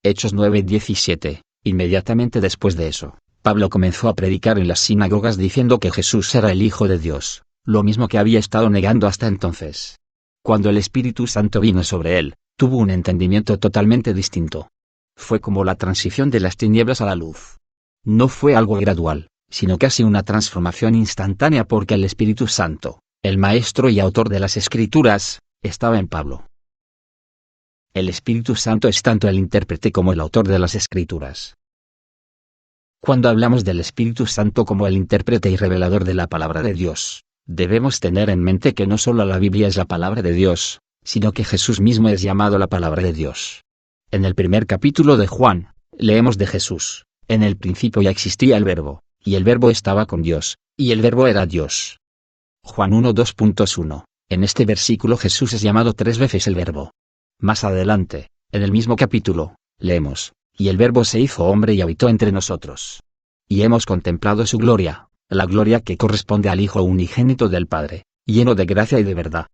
Hechos 9:17. Inmediatamente después de eso, Pablo comenzó a predicar en las sinagogas diciendo que Jesús era el Hijo de Dios, lo mismo que había estado negando hasta entonces. Cuando el Espíritu Santo vino sobre él, tuvo un entendimiento totalmente distinto. Fue como la transición de las tinieblas a la luz. No fue algo gradual, sino casi una transformación instantánea porque el Espíritu Santo, el maestro y autor de las Escrituras, estaba en Pablo. El Espíritu Santo es tanto el intérprete como el autor de las Escrituras. Cuando hablamos del Espíritu Santo como el intérprete y revelador de la palabra de Dios, debemos tener en mente que no solo la Biblia es la palabra de Dios, sino que Jesús mismo es llamado la palabra de Dios. En el primer capítulo de Juan, leemos de Jesús, en el principio ya existía el Verbo, y el Verbo estaba con Dios, y el Verbo era Dios. Juan 1:2.1. En este versículo Jesús es llamado 3 veces el Verbo. Más adelante, en el mismo capítulo, leemos, y el Verbo se hizo hombre y habitó entre nosotros. Y hemos contemplado su gloria, la gloria que corresponde al Hijo unigénito del Padre, lleno de gracia y de verdad.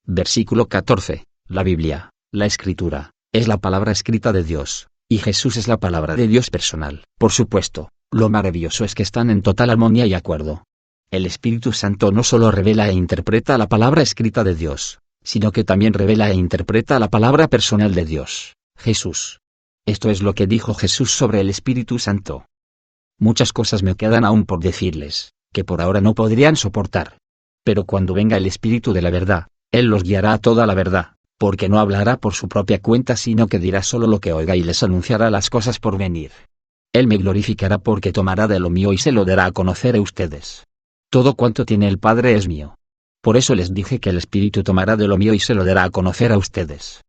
Versículo 14. La Biblia, la Escritura, es la palabra escrita de Dios, y Jesús es la palabra de Dios personal. Por supuesto, lo maravilloso es que están en total armonía y acuerdo. El Espíritu Santo no solo revela e interpreta la palabra escrita de Dios, sino que también revela e interpreta la palabra personal de Dios, Jesús. Esto es lo que dijo Jesús sobre el Espíritu Santo. Muchas cosas me quedan aún por decirles, que por ahora no podrían soportar. Pero cuando venga el Espíritu de la verdad, Él los guiará a toda la verdad, porque no hablará por su propia cuenta sino que dirá solo lo que oiga y les anunciará las cosas por venir. Él me glorificará porque tomará de lo mío y se lo dará a conocer a ustedes. Todo cuanto tiene el Padre es mío. Por eso les dije que el Espíritu tomará de lo mío y se lo dará a conocer a ustedes.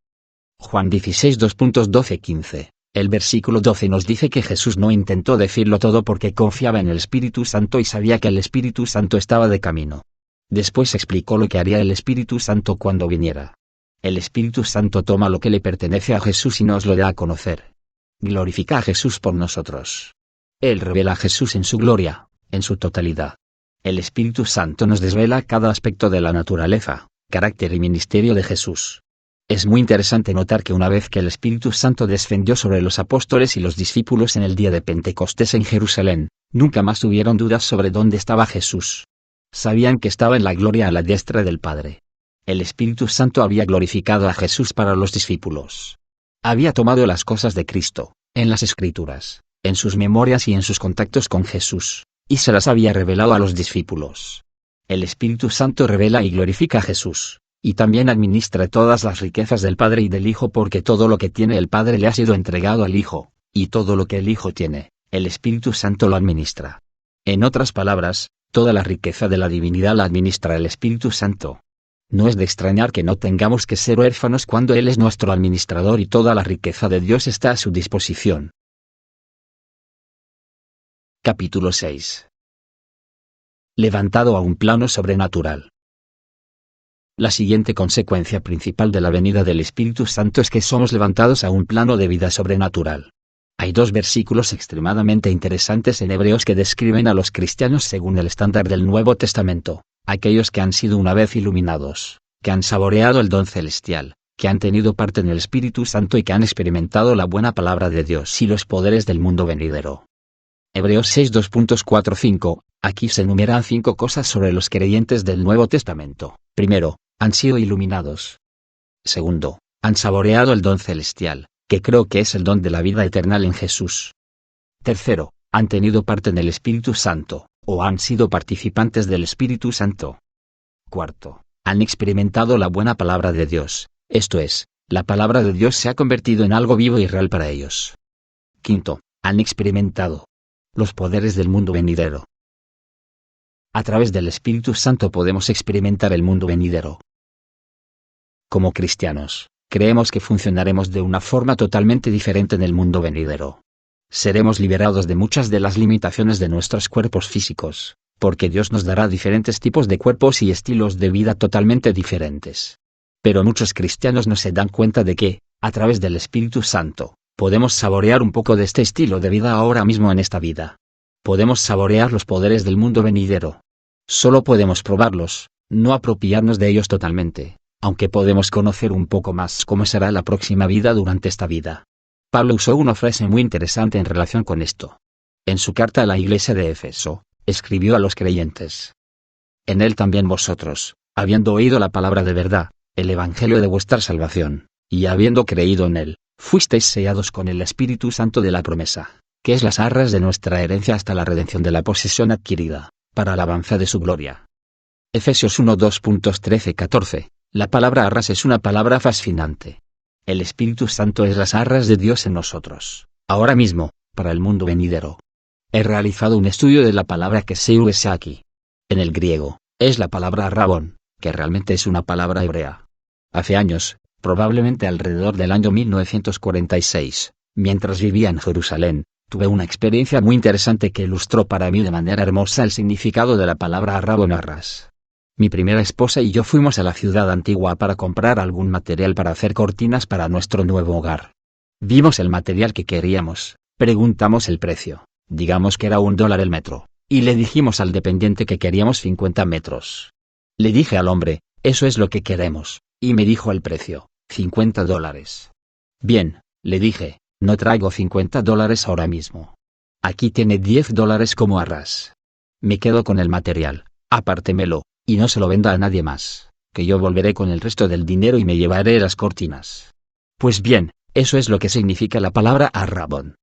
Juan 16:2.12-15. El versículo 12 nos dice que Jesús no intentó decirlo todo porque confiaba en el Espíritu Santo y sabía que el Espíritu Santo estaba de camino. Después explicó lo que haría el Espíritu Santo cuando viniera. El Espíritu Santo toma lo que le pertenece a Jesús y nos lo da a conocer. Glorifica a Jesús por nosotros. Él revela a Jesús en su gloria, en su totalidad. El Espíritu Santo nos desvela cada aspecto de la naturaleza, carácter y ministerio de Jesús. Es muy interesante notar que una vez que el Espíritu Santo descendió sobre los apóstoles y los discípulos en el día de Pentecostés en Jerusalén, nunca más tuvieron dudas sobre dónde estaba Jesús. Sabían que estaba en la gloria a la diestra del Padre. El Espíritu Santo había glorificado a Jesús para los discípulos. Había tomado las cosas de Cristo, en las Escrituras, en sus memorias y en sus contactos con Jesús, y se las había revelado a los discípulos. El Espíritu Santo revela y glorifica a Jesús, y también administra todas las riquezas del Padre y del Hijo porque todo lo que tiene el Padre le ha sido entregado al Hijo, y todo lo que el Hijo tiene, el Espíritu Santo lo administra. En otras palabras, toda la riqueza de la divinidad la administra el Espíritu Santo. No es de extrañar que no tengamos que ser huérfanos cuando Él es nuestro administrador y toda la riqueza de Dios está a su disposición. Capítulo 6. Levantado a un plano sobrenatural. La siguiente consecuencia principal de la venida del Espíritu Santo es que somos levantados a un plano de vida sobrenatural. Hay dos versículos extremadamente interesantes en Hebreos que describen a los cristianos según el estándar del Nuevo Testamento, aquellos que han sido una vez iluminados, que han saboreado el don celestial, que han tenido parte en el Espíritu Santo y que han experimentado la buena palabra de Dios y los poderes del mundo venidero. Hebreos 6:2.4-5, aquí se enumeran 5 cosas sobre los creyentes del Nuevo Testamento. Primero, han sido iluminados. Segundo, han saboreado el don celestial, que creo que es el don de la vida eterna en Jesús. Tercero, han tenido parte en el Espíritu Santo, o han sido participantes del Espíritu Santo. Cuarto, han experimentado la buena palabra de Dios, esto es, la palabra de Dios se ha convertido en algo vivo y real para ellos. Quinto, han experimentado los poderes del mundo venidero. A través del Espíritu Santo podemos experimentar el mundo venidero. Como cristianos, creemos que funcionaremos de una forma totalmente diferente en el mundo venidero. Seremos liberados de muchas de las limitaciones de nuestros cuerpos físicos, porque Dios nos dará diferentes tipos de cuerpos y estilos de vida totalmente diferentes. Pero muchos cristianos no se dan cuenta de que, a través del Espíritu Santo, podemos saborear un poco de este estilo de vida ahora mismo en esta vida. Podemos saborear los poderes del mundo venidero. Solo podemos probarlos, no apropiarnos de ellos totalmente, aunque podemos conocer un poco más cómo será la próxima vida durante esta vida. Pablo usó una frase muy interesante en relación con esto. En su carta a la iglesia de Éfeso, escribió a los creyentes: en él también vosotros, habiendo oído la palabra de verdad, el evangelio de vuestra salvación, y habiendo creído en él, fuisteis sellados con el Espíritu Santo de la promesa, que es las arras de nuestra herencia hasta la redención de la posesión adquirida, para alabanza de su gloria. Efesios 1:2.13-14, la palabra arras es una palabra fascinante. El Espíritu Santo es las arras de Dios en nosotros, ahora mismo, para el mundo venidero. He realizado un estudio de la palabra que se usa aquí. En el griego, es la palabra rabón, que realmente es una palabra hebrea. Hace años, probablemente alrededor del año 1946, mientras vivía en Jerusalén, tuve una experiencia muy interesante que ilustró para mí de manera hermosa el significado de la palabra rabón arras. Mi primera esposa y yo fuimos a la ciudad antigua para comprar algún material para hacer cortinas para nuestro nuevo hogar. Vimos el material que queríamos, preguntamos el precio, digamos que era $1 el metro, y le dijimos al dependiente que queríamos 50 metros. Le dije al hombre, eso es lo que queremos, y me dijo el precio, $50. Bien, le dije, no traigo $50 ahora mismo. Aquí tiene $10 como arras. Me quedo con el material, apártemelo, y no se lo venda a nadie más, que yo volveré con el resto del dinero y me llevaré las cortinas. Pues bien, eso es lo que significa la palabra arrabón.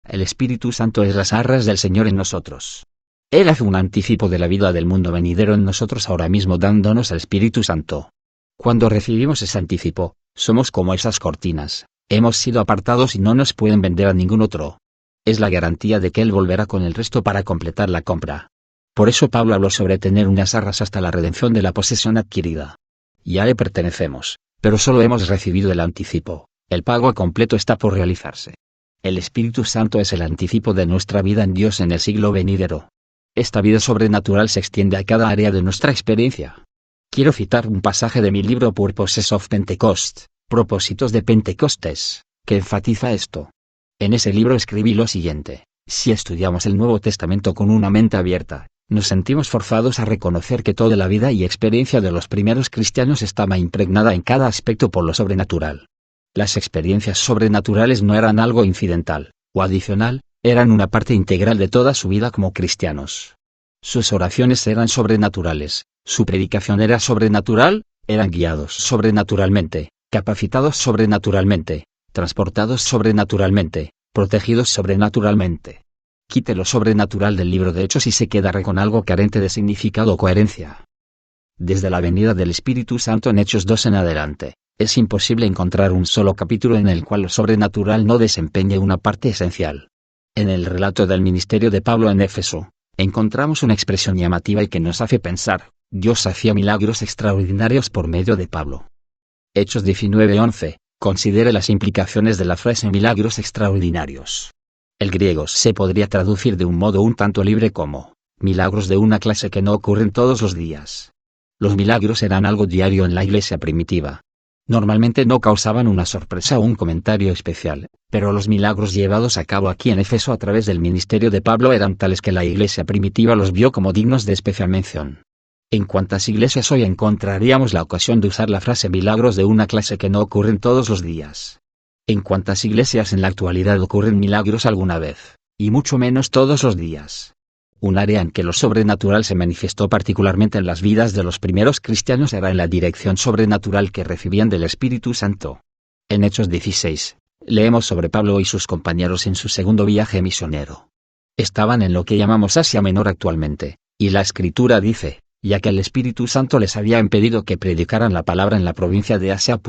El Espíritu Santo es las arras del Señor en nosotros. Él hace un anticipo de la vida del mundo venidero en nosotros ahora mismo dándonos al Espíritu Santo. Cuando recibimos ese anticipo, somos como esas cortinas, hemos sido apartados y no nos pueden vender a ningún otro. Es la garantía de que Él volverá con el resto para completar la compra. Por eso Pablo habló sobre tener unas arras hasta la redención de la posesión adquirida. Ya le pertenecemos, pero solo hemos recibido el anticipo, el pago completo está por realizarse. El Espíritu Santo es el anticipo de nuestra vida en Dios en el siglo venidero. Esta vida sobrenatural se extiende a cada área de nuestra experiencia. Quiero citar un pasaje de mi libro Purposes of Pentecost, Propósitos de Pentecostés, que enfatiza esto. En ese libro escribí lo siguiente: si estudiamos el Nuevo Testamento con una mente abierta, nos sentimos forzados a reconocer que toda la vida y experiencia de los primeros cristianos estaba impregnada en cada aspecto por lo sobrenatural. Las experiencias sobrenaturales no eran algo incidental o adicional, eran una parte integral de toda su vida como cristianos. Sus oraciones eran sobrenaturales, su predicación era sobrenatural, eran guiados sobrenaturalmente, capacitados sobrenaturalmente, transportados sobrenaturalmente, protegidos sobrenaturalmente. Quite lo sobrenatural del libro de Hechos y se quedará con algo carente de significado o coherencia. Desde la venida del Espíritu Santo en Hechos 2 en adelante, es imposible encontrar un solo capítulo en el cual lo sobrenatural no desempeñe una parte esencial. En el relato del ministerio de Pablo en Éfeso, encontramos una expresión llamativa y que nos hace pensar: Dios hacía milagros extraordinarios por medio de Pablo. Hechos 19:11, considere las implicaciones de la frase milagros extraordinarios. El griego se podría traducir de un modo un tanto libre como milagros de una clase que no ocurren todos los días. Los milagros eran algo diario en la iglesia primitiva. Normalmente no causaban una sorpresa o un comentario especial, pero los milagros llevados a cabo aquí en Éfeso a través del ministerio de Pablo eran tales que la iglesia primitiva los vio como dignos de especial mención. ¿En cuántas iglesias hoy encontraríamos la ocasión de usar la frase milagros de una clase que no ocurren todos los días? ¿En cuántas iglesias en la actualidad ocurren milagros alguna vez, y mucho menos todos los días? Un área en que lo sobrenatural se manifestó particularmente en las vidas de los primeros cristianos era en la dirección sobrenatural que recibían del Espíritu Santo. En Hechos 16, leemos sobre Pablo y sus compañeros en su segundo viaje misionero. Estaban en lo que llamamos Asia Menor actualmente, y la Escritura dice: ya que el Espíritu Santo les había impedido que predicaran la palabra en la provincia de Asia...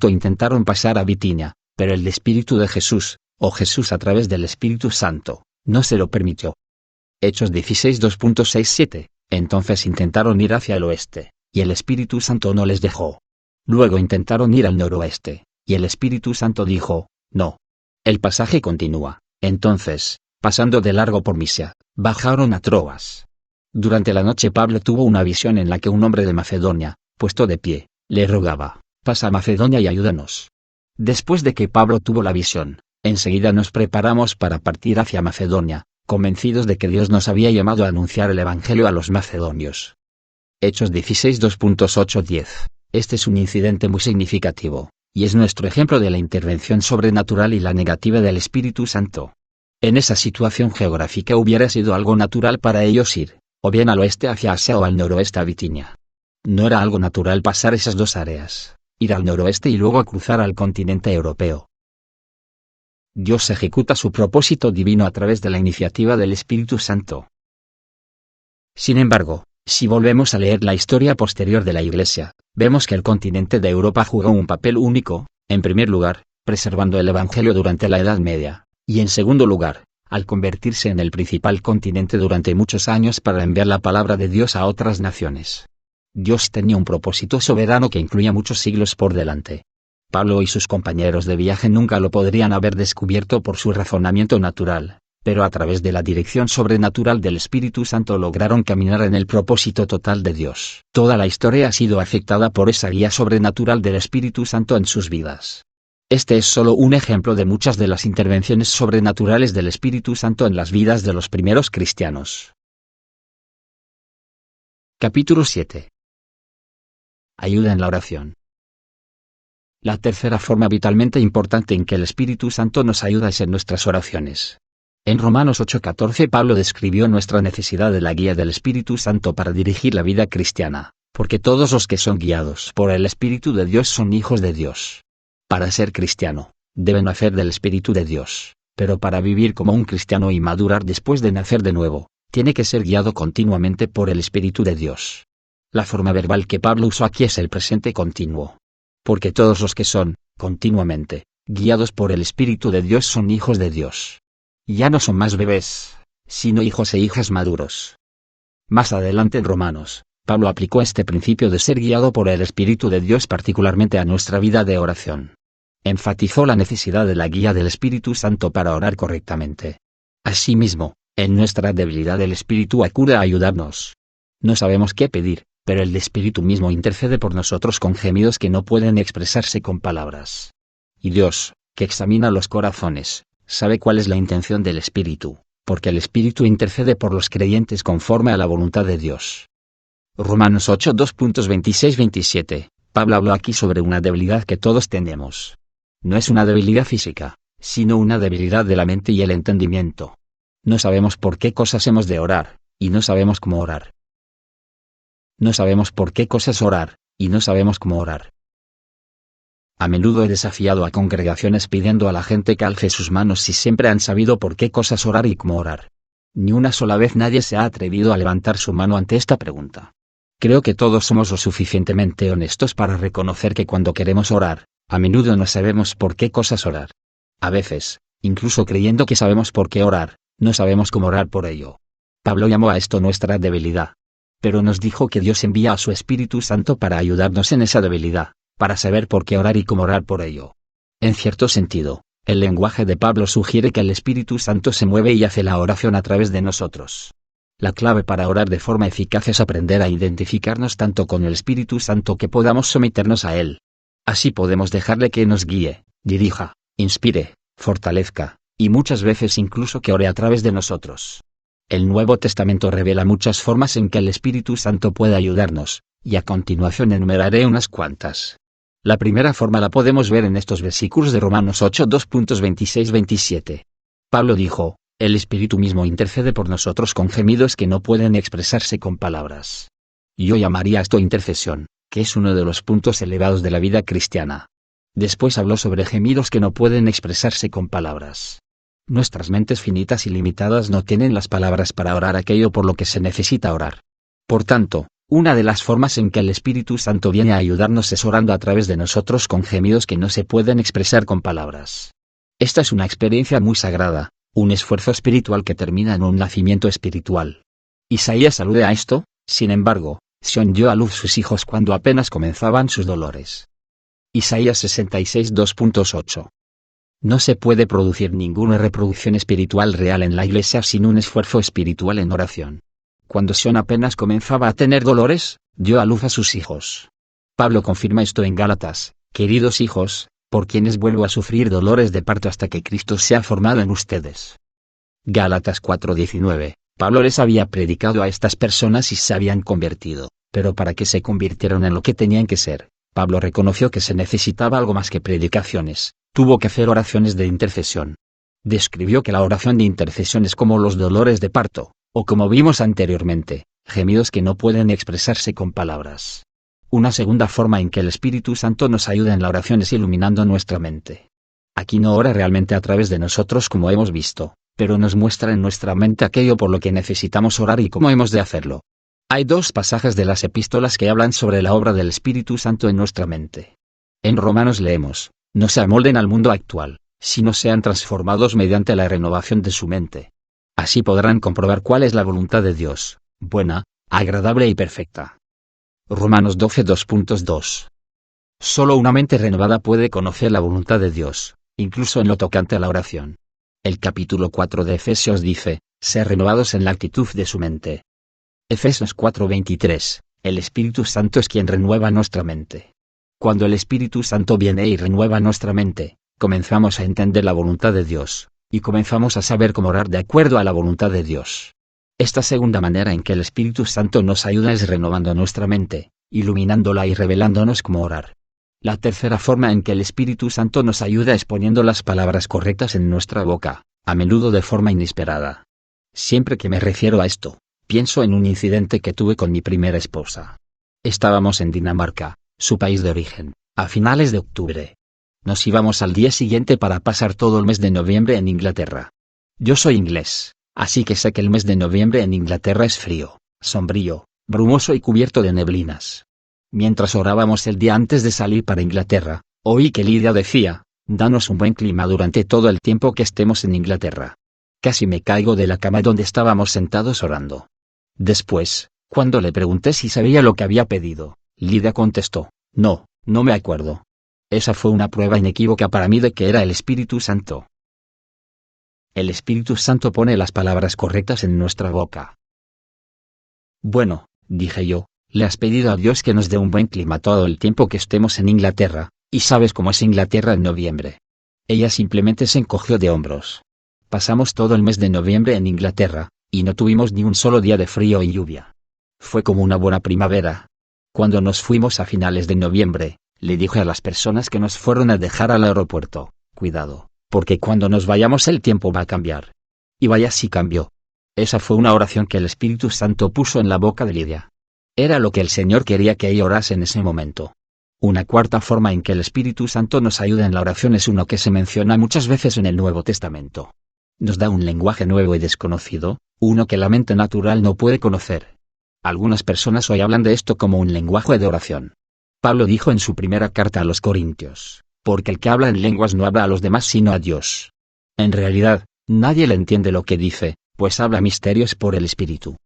intentaron pasar a Bitinia, pero el Espíritu de Jesús, o Jesús a través del Espíritu Santo, no se lo permitió. Hechos 16 2.67, entonces intentaron ir hacia el oeste, y el Espíritu Santo no les dejó. Luego intentaron ir al noroeste, y el Espíritu Santo dijo: no. El pasaje continúa: entonces, pasando de largo por Misia, bajaron a Troas. Durante la noche Pablo tuvo una visión en la que un hombre de Macedonia, puesto de pie, le rogaba: pasa a Macedonia y ayúdanos. Después de que Pablo tuvo la visión, enseguida nos preparamos para partir hacia Macedonia, convencidos de que Dios nos había llamado a anunciar el Evangelio a los macedonios. Hechos 16 2.8-10, este es un incidente muy significativo, y es nuestro ejemplo de la intervención sobrenatural y la negativa del Espíritu Santo. En esa situación geográfica hubiera sido algo natural para ellos ir, o bien al oeste hacia Asia o al noroeste a Bitinia. No era algo natural pasar esas dos áreas, ir al noroeste y luego cruzar al continente europeo. Dios ejecuta su propósito divino a través de la iniciativa del Espíritu Santo. Sin embargo, si volvemos a leer la historia posterior de la Iglesia, vemos que el continente de Europa jugó un papel único, en primer lugar, preservando el Evangelio durante la Edad Media, y en segundo lugar, al convertirse en el principal continente durante muchos años para enviar la palabra de Dios a otras naciones. Dios tenía un propósito soberano que incluía muchos siglos por delante. Pablo y sus compañeros de viaje nunca lo podrían haber descubierto por su razonamiento natural, pero a través de la dirección sobrenatural del Espíritu Santo lograron caminar en el propósito total de Dios. Toda la historia ha sido afectada por esa guía sobrenatural del Espíritu Santo en sus vidas. Este es solo un ejemplo de muchas de las intervenciones sobrenaturales del Espíritu Santo en las vidas de los primeros cristianos. Capítulo 7. Ayuda en la oración. La tercera forma vitalmente importante en que el Espíritu Santo nos ayuda es en nuestras oraciones. En Romanos 8:14 Pablo describió nuestra necesidad de la guía del Espíritu Santo para dirigir la vida cristiana, porque todos los que son guiados por el Espíritu de Dios son hijos de Dios. Para ser cristiano, debe nacer del Espíritu de Dios, pero para vivir como un cristiano y madurar después de nacer de nuevo, tiene que ser guiado continuamente por el Espíritu de Dios. La forma verbal que Pablo usó aquí es el presente continuo. Porque todos los que son, continuamente, guiados por el Espíritu de Dios son hijos de Dios. Ya no son más bebés, sino hijos e hijas maduros. Más adelante en Romanos, Pablo aplicó este principio de ser guiado por el Espíritu de Dios particularmente a nuestra vida de oración. Enfatizó la necesidad de la guía del Espíritu Santo para orar correctamente. Asimismo, en nuestra debilidad el Espíritu acude a ayudarnos. No sabemos qué pedir, pero el Espíritu mismo intercede por nosotros con gemidos que no pueden expresarse con palabras. Y Dios, que examina los corazones, sabe cuál es la intención del Espíritu, porque el Espíritu intercede por los creyentes conforme a la voluntad de Dios. Romanos 8, 2.26-27. Pablo habló aquí sobre una debilidad que todos tenemos. No es una debilidad física, sino una debilidad de la mente y el entendimiento. No sabemos por qué cosas hemos de orar, y no sabemos cómo orar. No sabemos por qué cosas orar, y no sabemos cómo orar. A menudo he desafiado a congregaciones pidiendo a la gente que alce sus manos si siempre han sabido por qué cosas orar y cómo orar. Ni una sola vez nadie se ha atrevido a levantar su mano ante esta pregunta. Creo que todos somos lo suficientemente honestos para reconocer que cuando queremos orar, a menudo no sabemos por qué cosas orar. A veces, incluso creyendo que sabemos por qué orar, no sabemos cómo orar por ello. Pablo llamó a esto nuestra debilidad. Pero nos dijo que Dios envía a su Espíritu Santo para ayudarnos en esa debilidad, para saber por qué orar y cómo orar por ello. En cierto sentido, el lenguaje de Pablo sugiere que el Espíritu Santo se mueve y hace la oración a través de nosotros. La clave para orar de forma eficaz es aprender a identificarnos tanto con el Espíritu Santo que podamos someternos a Él. Así podemos dejarle que nos guíe, dirija, inspire, fortalezca, y muchas veces incluso que ore a través de nosotros. El Nuevo Testamento revela muchas formas en que el Espíritu Santo puede ayudarnos, y a continuación enumeraré unas cuantas. La primera forma la podemos ver en estos versículos de Romanos 8, 2.26-27. Pablo dijo, el Espíritu mismo intercede por nosotros con gemidos que no pueden expresarse con palabras. Yo llamaría esto intercesión, que es uno de los puntos elevados de la vida cristiana. Después habló sobre gemidos que no pueden expresarse con palabras. Nuestras mentes finitas y limitadas no tienen las palabras para orar aquello por lo que se necesita orar. Por tanto, una de las formas en que el Espíritu Santo viene a ayudarnos es orando a través de nosotros con gemidos que no se pueden expresar con palabras. Esta es una experiencia muy sagrada, un esfuerzo espiritual que termina en un nacimiento espiritual. Isaías alude a esto, sin embargo, Sión dio a luz sus hijos cuando apenas comenzaban sus dolores. Isaías 66, 2.8. No se puede producir ninguna reproducción espiritual real en la iglesia sin un esfuerzo espiritual en oración. Cuando Sión apenas comenzaba a tener dolores, dio a luz a sus hijos. Pablo confirma esto en Gálatas, queridos hijos, por quienes vuelvo a sufrir dolores de parto hasta que Cristo sea formado en ustedes. Gálatas 4:19, Pablo les había predicado a estas personas y se habían convertido, pero para que se convirtieran en lo que tenían que ser, Pablo reconoció que se necesitaba algo más que predicaciones. Tuvo que hacer oraciones de intercesión. Describió que la oración de intercesión es como los dolores de parto, o como vimos anteriormente, gemidos que no pueden expresarse con palabras. Una segunda forma en que el Espíritu Santo nos ayuda en la oración es iluminando nuestra mente. Aquí no ora realmente a través de nosotros como hemos visto, pero nos muestra en nuestra mente aquello por lo que necesitamos orar y cómo hemos de hacerlo. Hay dos pasajes de las epístolas que hablan sobre la obra del Espíritu Santo en nuestra mente. En Romanos leemos, no se amolden al mundo actual, sino sean transformados mediante la renovación de su mente. Así podrán comprobar cuál es la voluntad de Dios, buena, agradable y perfecta. Romanos 12, 2.2. Solo una mente renovada puede conocer la voluntad de Dios, incluso en lo tocante a la oración. El capítulo 4 de Efesios dice, ser renovados en la actitud de su mente. Efesios 4:23, el Espíritu Santo es quien renueva nuestra mente. Cuando el Espíritu Santo viene y renueva nuestra mente, comenzamos a entender la voluntad de Dios, y comenzamos a saber cómo orar de acuerdo a la voluntad de Dios. Esta segunda manera en que el Espíritu Santo nos ayuda es renovando nuestra mente, iluminándola y revelándonos cómo orar. La tercera forma en que el Espíritu Santo nos ayuda es poniendo las palabras correctas en nuestra boca, a menudo de forma inesperada. Siempre que me refiero a esto, pienso en un incidente que tuve con mi primera esposa. Estábamos en Dinamarca, su país de origen, a finales de octubre. Nos íbamos al día siguiente para pasar todo el mes de noviembre en Inglaterra. Yo soy inglés, así que sé que el mes de noviembre en Inglaterra es frío, sombrío, brumoso y cubierto de neblinas. Mientras orábamos el día antes de salir para Inglaterra, oí que Lidia decía, danos un buen clima durante todo el tiempo que estemos en Inglaterra. Casi me caigo de la cama donde estábamos sentados orando. Después, cuando le pregunté si sabía lo que había pedido, Lidia contestó, no me acuerdo. Esa fue una prueba inequívoca para mí de que era el Espíritu Santo. El Espíritu Santo pone las palabras correctas en nuestra boca. Bueno, dije yo, le has pedido a Dios que nos dé un buen clima todo el tiempo que estemos en Inglaterra, y sabes cómo es Inglaterra en noviembre. Ella simplemente se encogió de hombros. Pasamos todo el mes de noviembre en Inglaterra, y no tuvimos ni un solo día de frío y lluvia. Fue como una buena primavera. Cuando nos fuimos a finales de noviembre, le dije a las personas que nos fueron a dejar al aeropuerto, cuidado, porque cuando nos vayamos el tiempo va a cambiar. Y vaya si cambió. Esa fue una oración que el Espíritu Santo puso en la boca de Lidia. Era lo que el Señor quería que ella orase en ese momento. Una cuarta forma en que el Espíritu Santo nos ayuda en la oración es uno que se menciona muchas veces en el Nuevo Testamento. Nos da un lenguaje nuevo y desconocido, uno que la mente natural no puede conocer. Algunas personas hoy hablan de esto como un lenguaje de oración. Pablo dijo en su primera carta a los Corintios, porque el que habla en lenguas no habla a los demás sino a Dios. En realidad, nadie le entiende lo que dice, pues habla misterios por el Espíritu.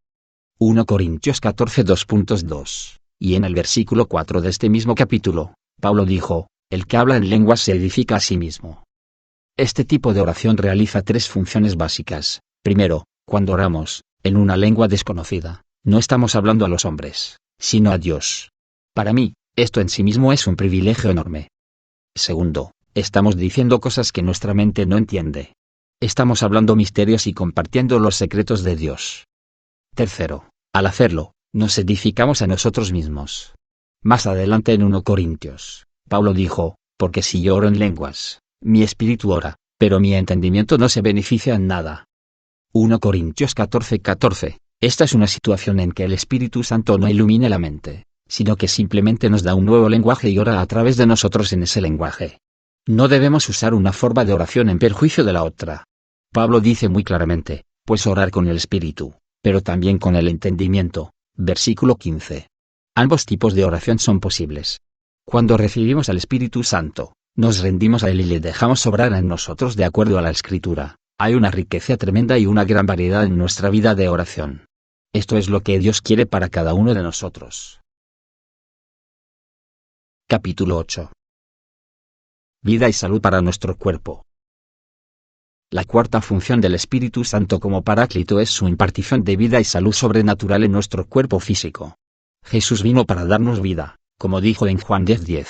1 Corintios 14 2.2, y en el versículo 4 de este mismo capítulo, Pablo dijo, el que habla en lenguas se edifica a sí mismo. Este tipo de oración realiza tres funciones básicas. Primero, cuando oramos, en una lengua desconocida, no estamos hablando a los hombres, sino a Dios. Para mí, esto en sí mismo es un privilegio enorme. Segundo, estamos diciendo cosas que nuestra mente no entiende. Estamos hablando misterios y compartiendo los secretos de Dios. Tercero, al hacerlo, nos edificamos a nosotros mismos. Más adelante en 1 Corintios, Pablo dijo, porque si yo oro en lenguas, mi espíritu ora, pero mi entendimiento no se beneficia en nada. 1 Corintios 14:14, esta es una situación en que el Espíritu Santo no ilumina la mente, sino que simplemente nos da un nuevo lenguaje y ora a través de nosotros en ese lenguaje. No debemos usar una forma de oración en perjuicio de la otra. Pablo dice muy claramente, pues orar con el Espíritu, pero también con el entendimiento, versículo 15. Ambos tipos de oración son posibles. Cuando recibimos al Espíritu Santo, nos rendimos a Él y le dejamos obrar en nosotros de acuerdo a la Escritura. Hay una riqueza tremenda y una gran variedad en nuestra vida de oración. Esto es lo que Dios quiere para cada uno de nosotros. Capítulo 8. Vida y salud para nuestro cuerpo. La cuarta función del Espíritu Santo como Paráclito es su impartición de vida y salud sobrenatural en nuestro cuerpo físico. Jesús vino para darnos vida, como dijo en Juan 10:10.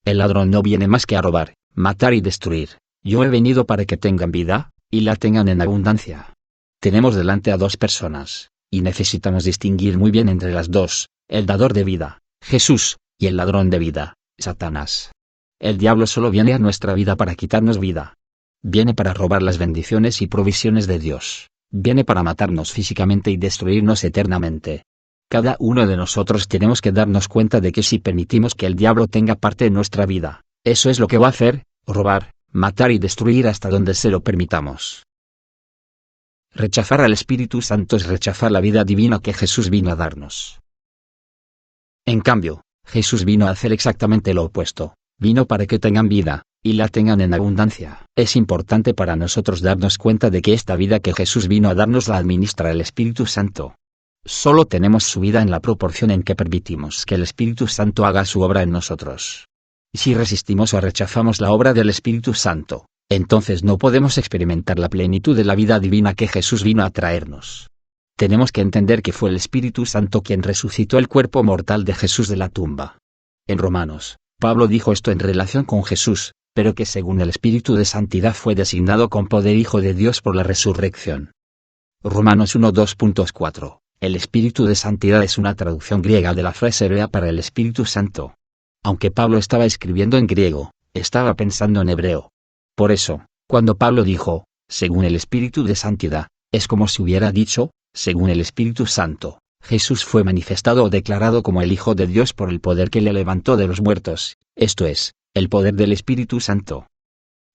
El ladrón no viene más que a robar, matar y destruir. Yo he venido para que tengan vida, y la tengan en abundancia. Tenemos delante a dos personas, y necesitamos distinguir muy bien entre las dos, el dador de vida, Jesús, y el ladrón de vida, Satanás. El diablo solo viene a nuestra vida para quitarnos vida. Viene para robar las bendiciones y provisiones de Dios. Viene para matarnos físicamente y destruirnos eternamente. Cada uno de nosotros tenemos que darnos cuenta de que si permitimos que el diablo tenga parte en nuestra vida, eso es lo que va a hacer, robar, matar y destruir hasta donde se lo permitamos. Rechazar al Espíritu Santo es rechazar la vida divina que Jesús vino a darnos. En cambio, Jesús vino a hacer exactamente lo opuesto, vino para que tengan vida, y la tengan en abundancia. Es importante para nosotros darnos cuenta de que esta vida que Jesús vino a darnos la administra el Espíritu Santo. Solo tenemos su vida en la proporción en que permitimos que el Espíritu Santo haga su obra en nosotros. Si resistimos o rechazamos la obra del Espíritu Santo, entonces no podemos experimentar la plenitud de la vida divina que Jesús vino a traernos. Tenemos que entender que fue el Espíritu Santo quien resucitó el cuerpo mortal de Jesús de la tumba. En Romanos, Pablo dijo esto en relación con Jesús, pero que según el Espíritu de Santidad fue designado con poder Hijo de Dios por la resurrección. Romanos 1:2.4. El Espíritu de Santidad es una traducción griega de la frase hebrea para el Espíritu Santo. Aunque Pablo estaba escribiendo en griego, estaba pensando en hebreo. Por eso, cuando Pablo dijo, según el Espíritu de Santidad, es como si hubiera dicho, según el Espíritu Santo, Jesús fue manifestado o declarado como el Hijo de Dios por el poder que le levantó de los muertos, esto es, el poder del Espíritu Santo.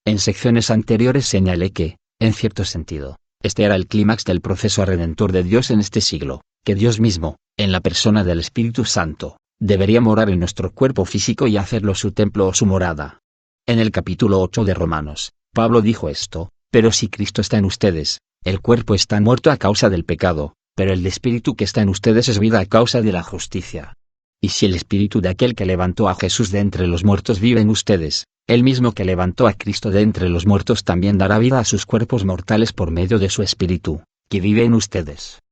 En secciones anteriores señalé que, en cierto sentido, este era el clímax del proceso redentor de Dios en este siglo, que Dios mismo, en la persona del Espíritu Santo, debería morar en nuestro cuerpo físico y hacerlo su templo o su morada. En el capítulo 8 de Romanos, Pablo dijo esto, pero si Cristo está en ustedes, el cuerpo está muerto a causa del pecado, pero el espíritu que está en ustedes es vida a causa de la justicia. Y si el espíritu de aquel que levantó a Jesús de entre los muertos vive en ustedes, el mismo que levantó a Cristo de entre los muertos también dará vida a sus cuerpos mortales por medio de su espíritu, que vive en ustedes.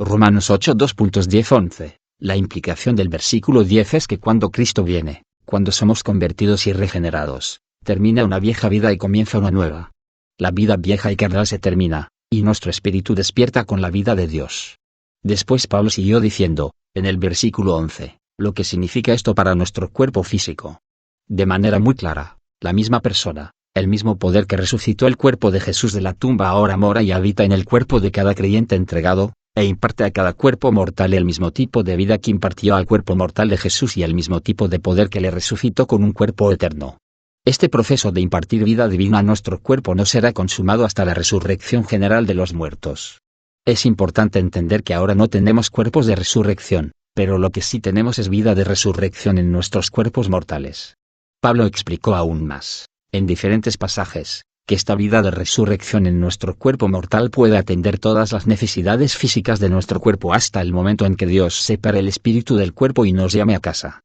Romanos 8 2.10-11. La implicación del versículo 10 es que cuando Cristo viene, cuando somos convertidos y regenerados, termina una vieja vida y comienza una nueva. La vida vieja y carnal se termina, y nuestro espíritu despierta con la vida de Dios. Después Pablo siguió diciendo, en el versículo 11, lo que significa esto para nuestro cuerpo físico. De manera muy clara, la misma persona, el mismo poder que resucitó el cuerpo de Jesús de la tumba ahora mora y habita en el cuerpo de cada creyente entregado, e imparte a cada cuerpo mortal el mismo tipo de vida que impartió al cuerpo mortal de Jesús y el mismo tipo de poder que le resucitó con un cuerpo eterno. Este proceso de impartir vida divina a nuestro cuerpo no será consumado hasta la resurrección general de los muertos. Es importante entender que ahora no tenemos cuerpos de resurrección, pero lo que sí tenemos es vida de resurrección en nuestros cuerpos mortales. Pablo explicó aún más, en diferentes pasajes, que esta vida de resurrección en nuestro cuerpo mortal puede atender todas las necesidades físicas de nuestro cuerpo hasta el momento en que Dios separe el espíritu del cuerpo y nos llame a casa.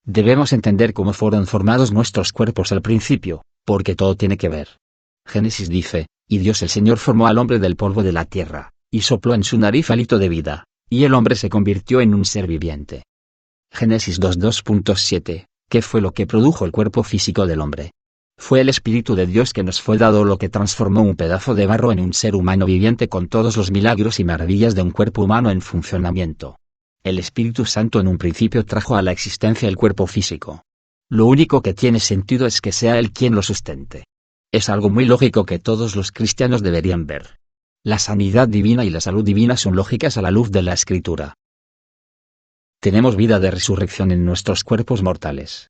Debemos entender cómo fueron formados nuestros cuerpos al principio, porque todo tiene que ver. Génesis dice, y Dios el Señor formó al hombre del polvo de la tierra, y sopló en su nariz hálito de vida, y el hombre se convirtió en un ser viviente. Génesis 2.7, ¿qué fue lo que produjo el cuerpo físico del hombre? Fue el Espíritu de Dios que nos fue dado lo que transformó un pedazo de barro en un ser humano viviente con todos los milagros y maravillas de un cuerpo humano en funcionamiento. El Espíritu Santo en un principio trajo a la existencia el cuerpo físico. Lo único que tiene sentido es que sea Él quien lo sustente. Es algo muy lógico que todos los cristianos deberían ver. La sanidad divina y la salud divina son lógicas a la luz de la Escritura. Tenemos vida de resurrección en nuestros cuerpos mortales.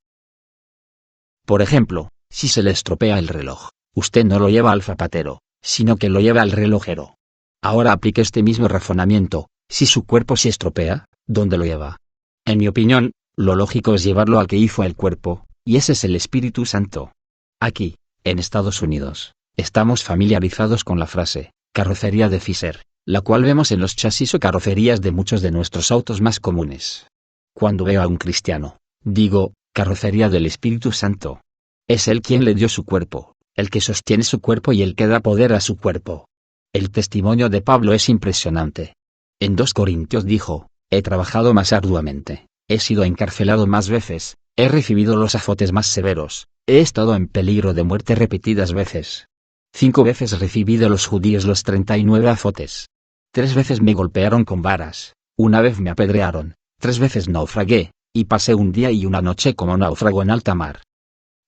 Por ejemplo, si se le estropea el reloj, usted no lo lleva al zapatero, sino que lo lleva al relojero. Ahora aplique este mismo razonamiento, si su cuerpo se estropea, ¿dónde lo lleva? En mi opinión, lo lógico es llevarlo al que hizo el cuerpo, y ese es el Espíritu Santo. Aquí, en Estados Unidos, estamos familiarizados con la frase, carrocería de Fisher, la cual vemos en los chasis o carrocerías de muchos de nuestros autos más comunes. Cuando veo a un cristiano, digo, carrocería del Espíritu Santo. Es Él quien le dio su cuerpo, el que sostiene su cuerpo y el que da poder a su cuerpo. El testimonio de Pablo es impresionante. En 2 Corintios dijo, he trabajado más arduamente, he sido encarcelado más veces, he recibido los azotes más severos, he estado en peligro de muerte repetidas veces. 5 veces recibí de los judíos los 39 azotes. 3 veces me golpearon con varas, 1 vez me apedrearon, 3 veces naufragué, y pasé un día y una noche como náufrago en alta mar.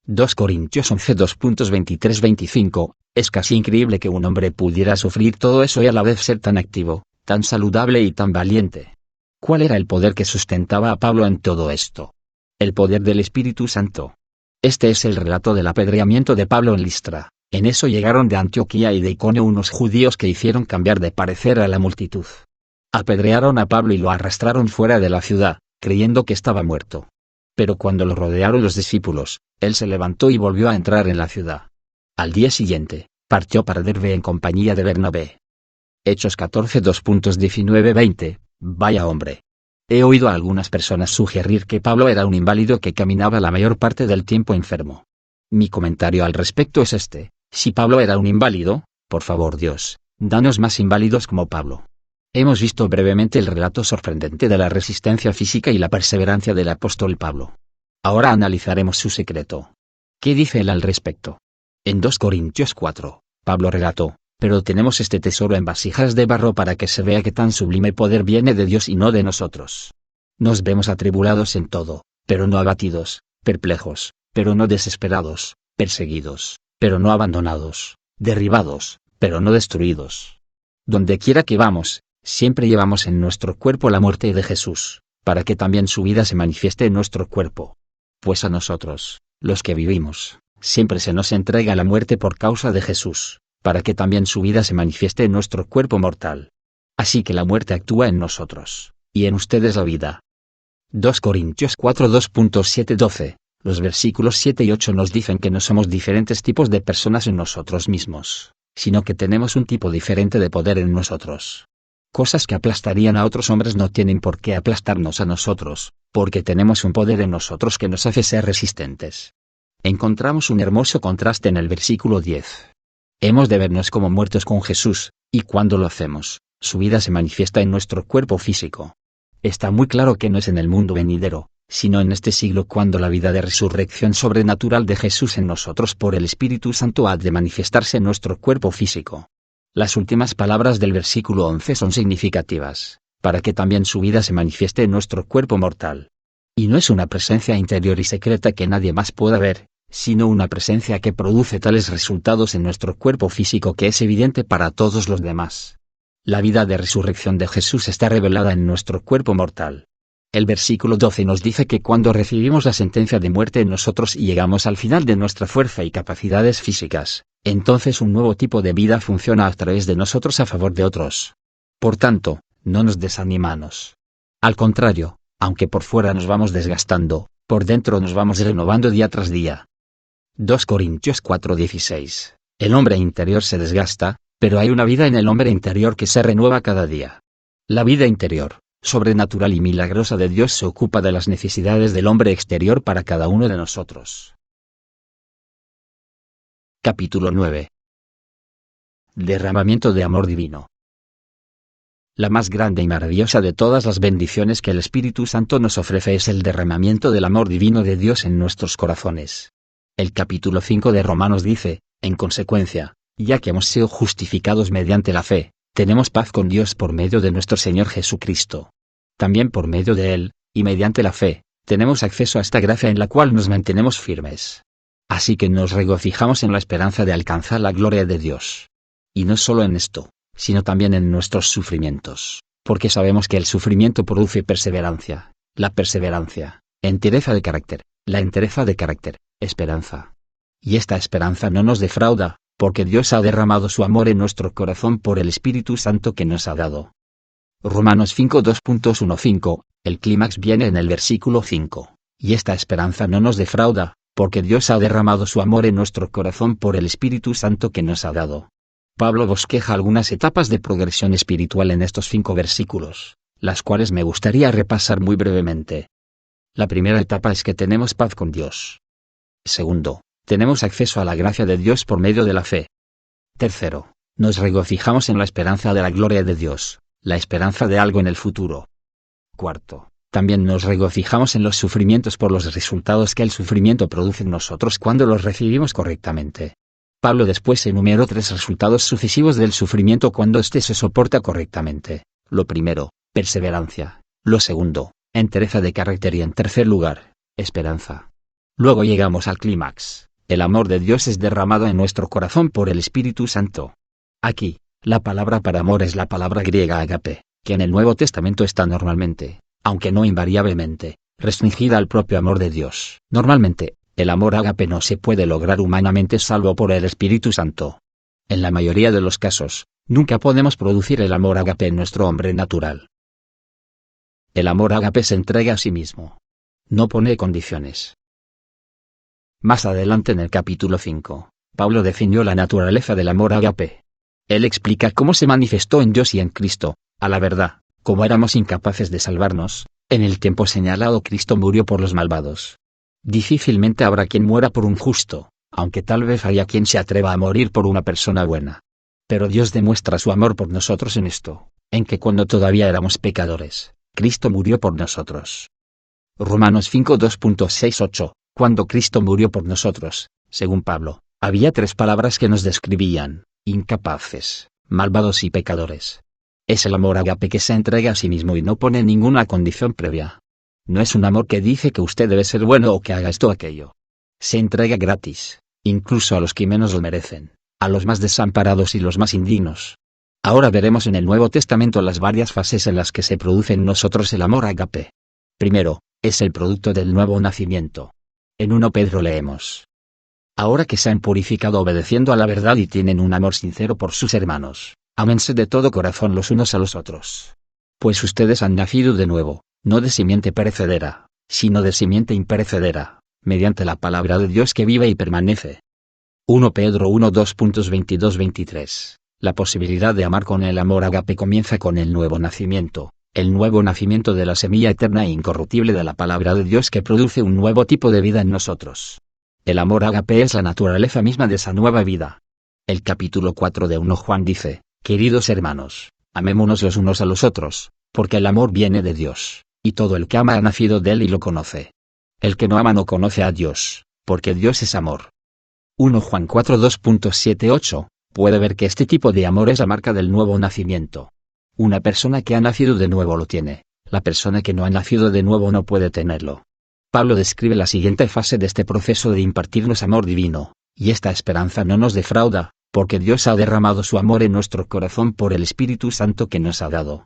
2 Corintios 11 2.23-25, es casi increíble que un hombre pudiera sufrir todo eso y a la vez ser tan activo, tan saludable y tan valiente. ¿Cuál era el poder que sustentaba a Pablo en todo esto? El poder del Espíritu Santo. Este es el relato del apedreamiento de Pablo en Listra. En eso llegaron de Antioquía y de Iconio unos judíos que hicieron cambiar de parecer a la multitud. Apedrearon a Pablo y lo arrastraron fuera de la ciudad, creyendo que estaba muerto. Pero cuando lo rodearon los discípulos, él se levantó y volvió a entrar en la ciudad. Al día siguiente, partió para Derbe en compañía de Bernabé. Hechos 14 2.19-20, vaya hombre. He oído a algunas personas sugerir que Pablo era un inválido que caminaba la mayor parte del tiempo enfermo. Mi comentario al respecto es este, si Pablo era un inválido, por favor Dios, danos más inválidos como Pablo. Hemos visto brevemente el relato sorprendente de la resistencia física y la perseverancia del apóstol Pablo. Ahora analizaremos su secreto. ¿Qué dice él al respecto? En 2 Corintios 4, Pablo relató, pero tenemos este tesoro en vasijas de barro para que se vea que tan sublime poder viene de Dios y no de nosotros. Nos vemos atribulados en todo, pero no abatidos, perplejos, pero no desesperados, perseguidos, pero no abandonados, derribados, pero no destruidos. Donde quiera que vamos, siempre llevamos en nuestro cuerpo la muerte de Jesús, para que también su vida se manifieste en nuestro cuerpo. Pues a nosotros, los que vivimos, siempre se nos entrega la muerte por causa de Jesús, para que también su vida se manifieste en nuestro cuerpo mortal. Así que la muerte actúa en nosotros, y en ustedes la vida. 2 Corintios 4 2.7-12, los versículos 7 y 8 nos dicen que no somos diferentes tipos de personas en nosotros mismos, sino que tenemos un tipo diferente de poder en nosotros. Cosas que aplastarían a otros hombres no tienen por qué aplastarnos a nosotros, porque tenemos un poder en nosotros que nos hace ser resistentes. Encontramos un hermoso contraste en el versículo 10. Hemos de vernos como muertos con Jesús, y cuando lo hacemos, su vida se manifiesta en nuestro cuerpo físico. Está muy claro que no es en el mundo venidero, sino en este siglo cuando la vida de resurrección sobrenatural de Jesús en nosotros por el Espíritu Santo ha de manifestarse en nuestro cuerpo físico. Las últimas palabras del versículo 11 son significativas, para que también su vida se manifieste en nuestro cuerpo mortal. Y no es una presencia interior y secreta que nadie más pueda ver, sino una presencia que produce tales resultados en nuestro cuerpo físico que es evidente para todos los demás. La vida de resurrección de Jesús está revelada en nuestro cuerpo mortal. El versículo 12 nos dice que cuando recibimos la sentencia de muerte en nosotros y llegamos al final de nuestra fuerza y capacidades físicas, entonces un nuevo tipo de vida funciona a través de nosotros a favor de otros. Por tanto, no nos desanimamos. Al contrario, aunque por fuera nos vamos desgastando, por dentro nos vamos renovando día tras día. 2 Corintios 4:16. El hombre interior se desgasta, pero hay una vida en el hombre interior que se renueva cada día. La vida interior, sobrenatural y milagrosa de Dios se ocupa de las necesidades del hombre exterior para cada uno de nosotros. Capítulo 9. Derramamiento de amor divino. La más grande y maravillosa de todas las bendiciones que el Espíritu Santo nos ofrece es el derramamiento del amor divino de Dios en nuestros corazones. El capítulo 5 de Romanos dice, en consecuencia, ya que hemos sido justificados mediante la fe, tenemos paz con Dios por medio de nuestro Señor Jesucristo. También por medio de Él, y mediante la fe, tenemos acceso a esta gracia en la cual nos mantenemos firmes. Así que nos regocijamos en la esperanza de alcanzar la gloria de Dios. Y no solo en esto, sino también en nuestros sufrimientos, porque sabemos que el sufrimiento produce perseverancia, la perseverancia, entereza de carácter, la entereza de carácter, esperanza. Y esta esperanza no nos defrauda, porque Dios ha derramado su amor en nuestro corazón por el Espíritu Santo que nos ha dado. Romanos 5:2.15, el clímax viene en el versículo 5, y esta esperanza no nos defrauda, porque Dios ha derramado su amor en nuestro corazón por el Espíritu Santo que nos ha dado. Pablo bosqueja algunas etapas de progresión espiritual en estos 5 versículos, las cuales me gustaría repasar muy brevemente. La primera etapa es que tenemos paz con Dios. Segundo, tenemos acceso a la gracia de Dios por medio de la fe. Tercero, nos regocijamos en la esperanza de la gloria de Dios, la esperanza de algo en el futuro. Cuarto, también nos regocijamos en los sufrimientos por los resultados que el sufrimiento produce en nosotros cuando los recibimos correctamente. Pablo después enumeró 3 resultados sucesivos del sufrimiento cuando éste se soporta correctamente. Lo primero, perseverancia. Lo segundo, entereza de carácter y en tercer lugar, esperanza. Luego llegamos al clímax. El amor de Dios es derramado en nuestro corazón por el Espíritu Santo. Aquí, la palabra para amor es la palabra griega agape, que en el Nuevo Testamento está normalmente, aunque no invariablemente, restringida al propio amor de Dios. Normalmente, el amor ágape no se puede lograr humanamente salvo por el Espíritu Santo. En la mayoría de los casos, nunca podemos producir el amor ágape en nuestro hombre natural. El amor ágape se entrega a sí mismo. No pone condiciones. Más adelante en el capítulo 5, Pablo definió la naturaleza del amor ágape. Él explica cómo se manifestó en Dios y en Cristo, a la verdad, como éramos incapaces de salvarnos, en el tiempo señalado Cristo murió por los malvados. Difícilmente habrá quien muera por un justo, aunque tal vez haya quien se atreva a morir por una persona buena. Pero Dios demuestra su amor por nosotros en esto, en que cuando todavía éramos pecadores, Cristo murió por nosotros. Romanos 5:2.68, cuando Cristo murió por nosotros, según Pablo, había 3 palabras que nos describían: incapaces, malvados y pecadores. Es el amor ágape que se entrega a sí mismo y no pone ninguna condición previa. No es un amor que dice que usted debe ser bueno o que haga esto o aquello. Se entrega gratis, incluso a los que menos lo merecen, a los más desamparados y los más indignos. Ahora veremos en el Nuevo Testamento las varias fases en las que se produce en nosotros el amor ágape. Primero, es el producto del nuevo nacimiento. En 1 Pedro leemos: ahora que se han purificado obedeciendo a la verdad y tienen un amor sincero por sus hermanos, ámense de todo corazón los unos a los otros. Pues ustedes han nacido de nuevo, no de simiente perecedera, sino de simiente imperecedera, mediante la palabra de Dios que vive y permanece. 1 Pedro 1:2.22-23. La posibilidad de amar con el amor ágape comienza con el nuevo nacimiento, el nuevo nacimiento de la semilla eterna e incorruptible de la palabra de Dios que produce un nuevo tipo de vida en nosotros. El amor ágape es la naturaleza misma de esa nueva vida. El capítulo 4 de 1 Juan dice: queridos hermanos, amémonos los unos a los otros, porque el amor viene de Dios, y todo el que ama ha nacido de él y lo conoce. El que no ama no conoce a Dios, porque Dios es amor. 1 Juan 4 2.78, puede ver que este tipo de amor es la marca del nuevo nacimiento. Una persona que ha nacido de nuevo lo tiene, la persona que no ha nacido de nuevo no puede tenerlo. Pablo describe la siguiente fase de este proceso de impartirnos amor divino, y esta esperanza no nos defrauda, porque Dios ha derramado su amor en nuestro corazón por el Espíritu Santo que nos ha dado.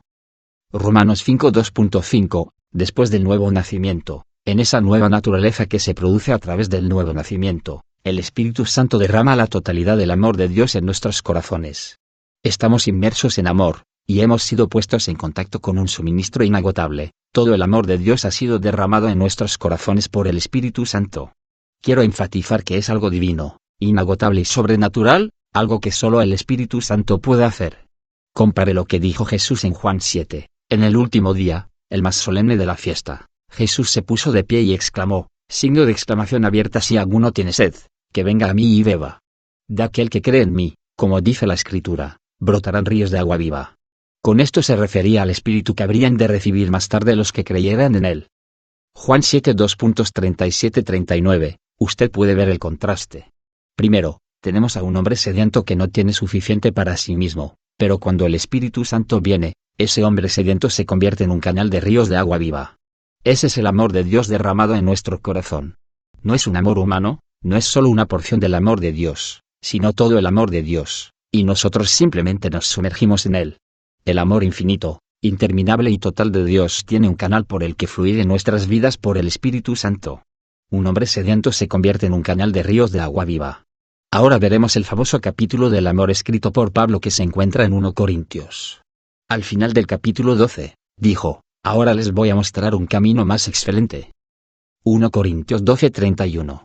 Romanos 5 2.5, después del nuevo nacimiento, en esa nueva naturaleza que se produce a través del nuevo nacimiento, el Espíritu Santo derrama la totalidad del amor de Dios en nuestros corazones. Estamos inmersos en amor, y hemos sido puestos en contacto con un suministro inagotable. Todo el amor de Dios ha sido derramado en nuestros corazones por el Espíritu Santo. Quiero enfatizar que es algo divino, inagotable y sobrenatural, algo que solo el Espíritu Santo puede hacer. Compare lo que dijo Jesús en Juan 7, en el último día, el más solemne de la fiesta. Jesús se puso de pie y exclamó, signo de exclamación abierta: si alguno tiene sed, que venga a mí y beba. De aquel que cree en mí, como dice la Escritura, brotarán ríos de agua viva. Con esto se refería al Espíritu que habrían de recibir más tarde los que creyeran en él. Juan 7 2.37-39, usted puede ver el contraste. Primero, tenemos a un hombre sediento que no tiene suficiente para sí mismo, pero cuando el Espíritu Santo viene, ese hombre sediento se convierte en un canal de ríos de agua viva. Ese es el amor de Dios derramado en nuestro corazón. No es un amor humano, no es solo una porción del amor de Dios, sino todo el amor de Dios, y nosotros simplemente nos sumergimos en él. El amor infinito, interminable y total de Dios tiene un canal por el que fluir en nuestras vidas por el Espíritu Santo. Un hombre sediento se convierte en un canal de ríos de agua viva. Ahora veremos el famoso capítulo del amor escrito por Pablo que se encuentra en 1 Corintios. Al final del capítulo 12, dijo: ahora les voy a mostrar un camino más excelente. 1 Corintios 12:31.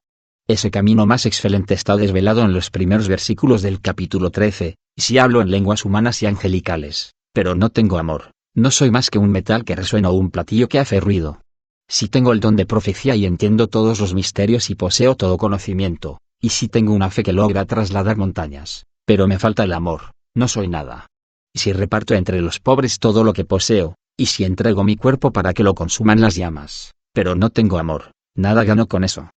Ese camino más excelente está desvelado en los primeros versículos del capítulo 13, si hablo en lenguas humanas y angelicales, pero no tengo amor, no soy más que un metal que resuena o un platillo que hace ruido. Si tengo el don de profecía y entiendo todos los misterios y poseo todo conocimiento, y si tengo una fe que logra trasladar montañas, pero me falta el amor, no soy nada. Si reparto entre los pobres todo lo que poseo, y si entrego mi cuerpo para que lo consuman las llamas, pero no tengo amor, nada gano con eso.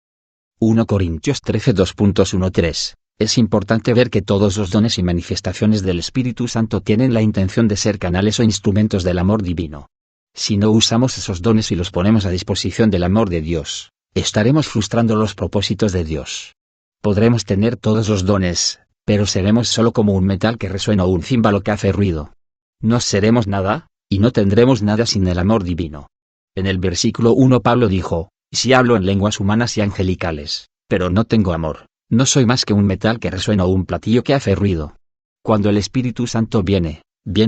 1 Corintios 13 2.13. Es importante ver que todos los dones y manifestaciones del Espíritu Santo tienen la intención de ser canales o instrumentos del amor divino. Si no usamos esos dones y los ponemos a disposición del amor de Dios, estaremos frustrando los propósitos de Dios. Podremos tener todos los dones, pero seremos solo como un metal que resuena o un címbalo que hace ruido. No seremos nada, y no tendremos nada sin el amor divino. En el versículo 1 Pablo dijo: si hablo en lenguas humanas y angelicales, pero no tengo amor, no soy más que un metal que resuena o un platillo que hace ruido. Cuando el Espíritu Santo viene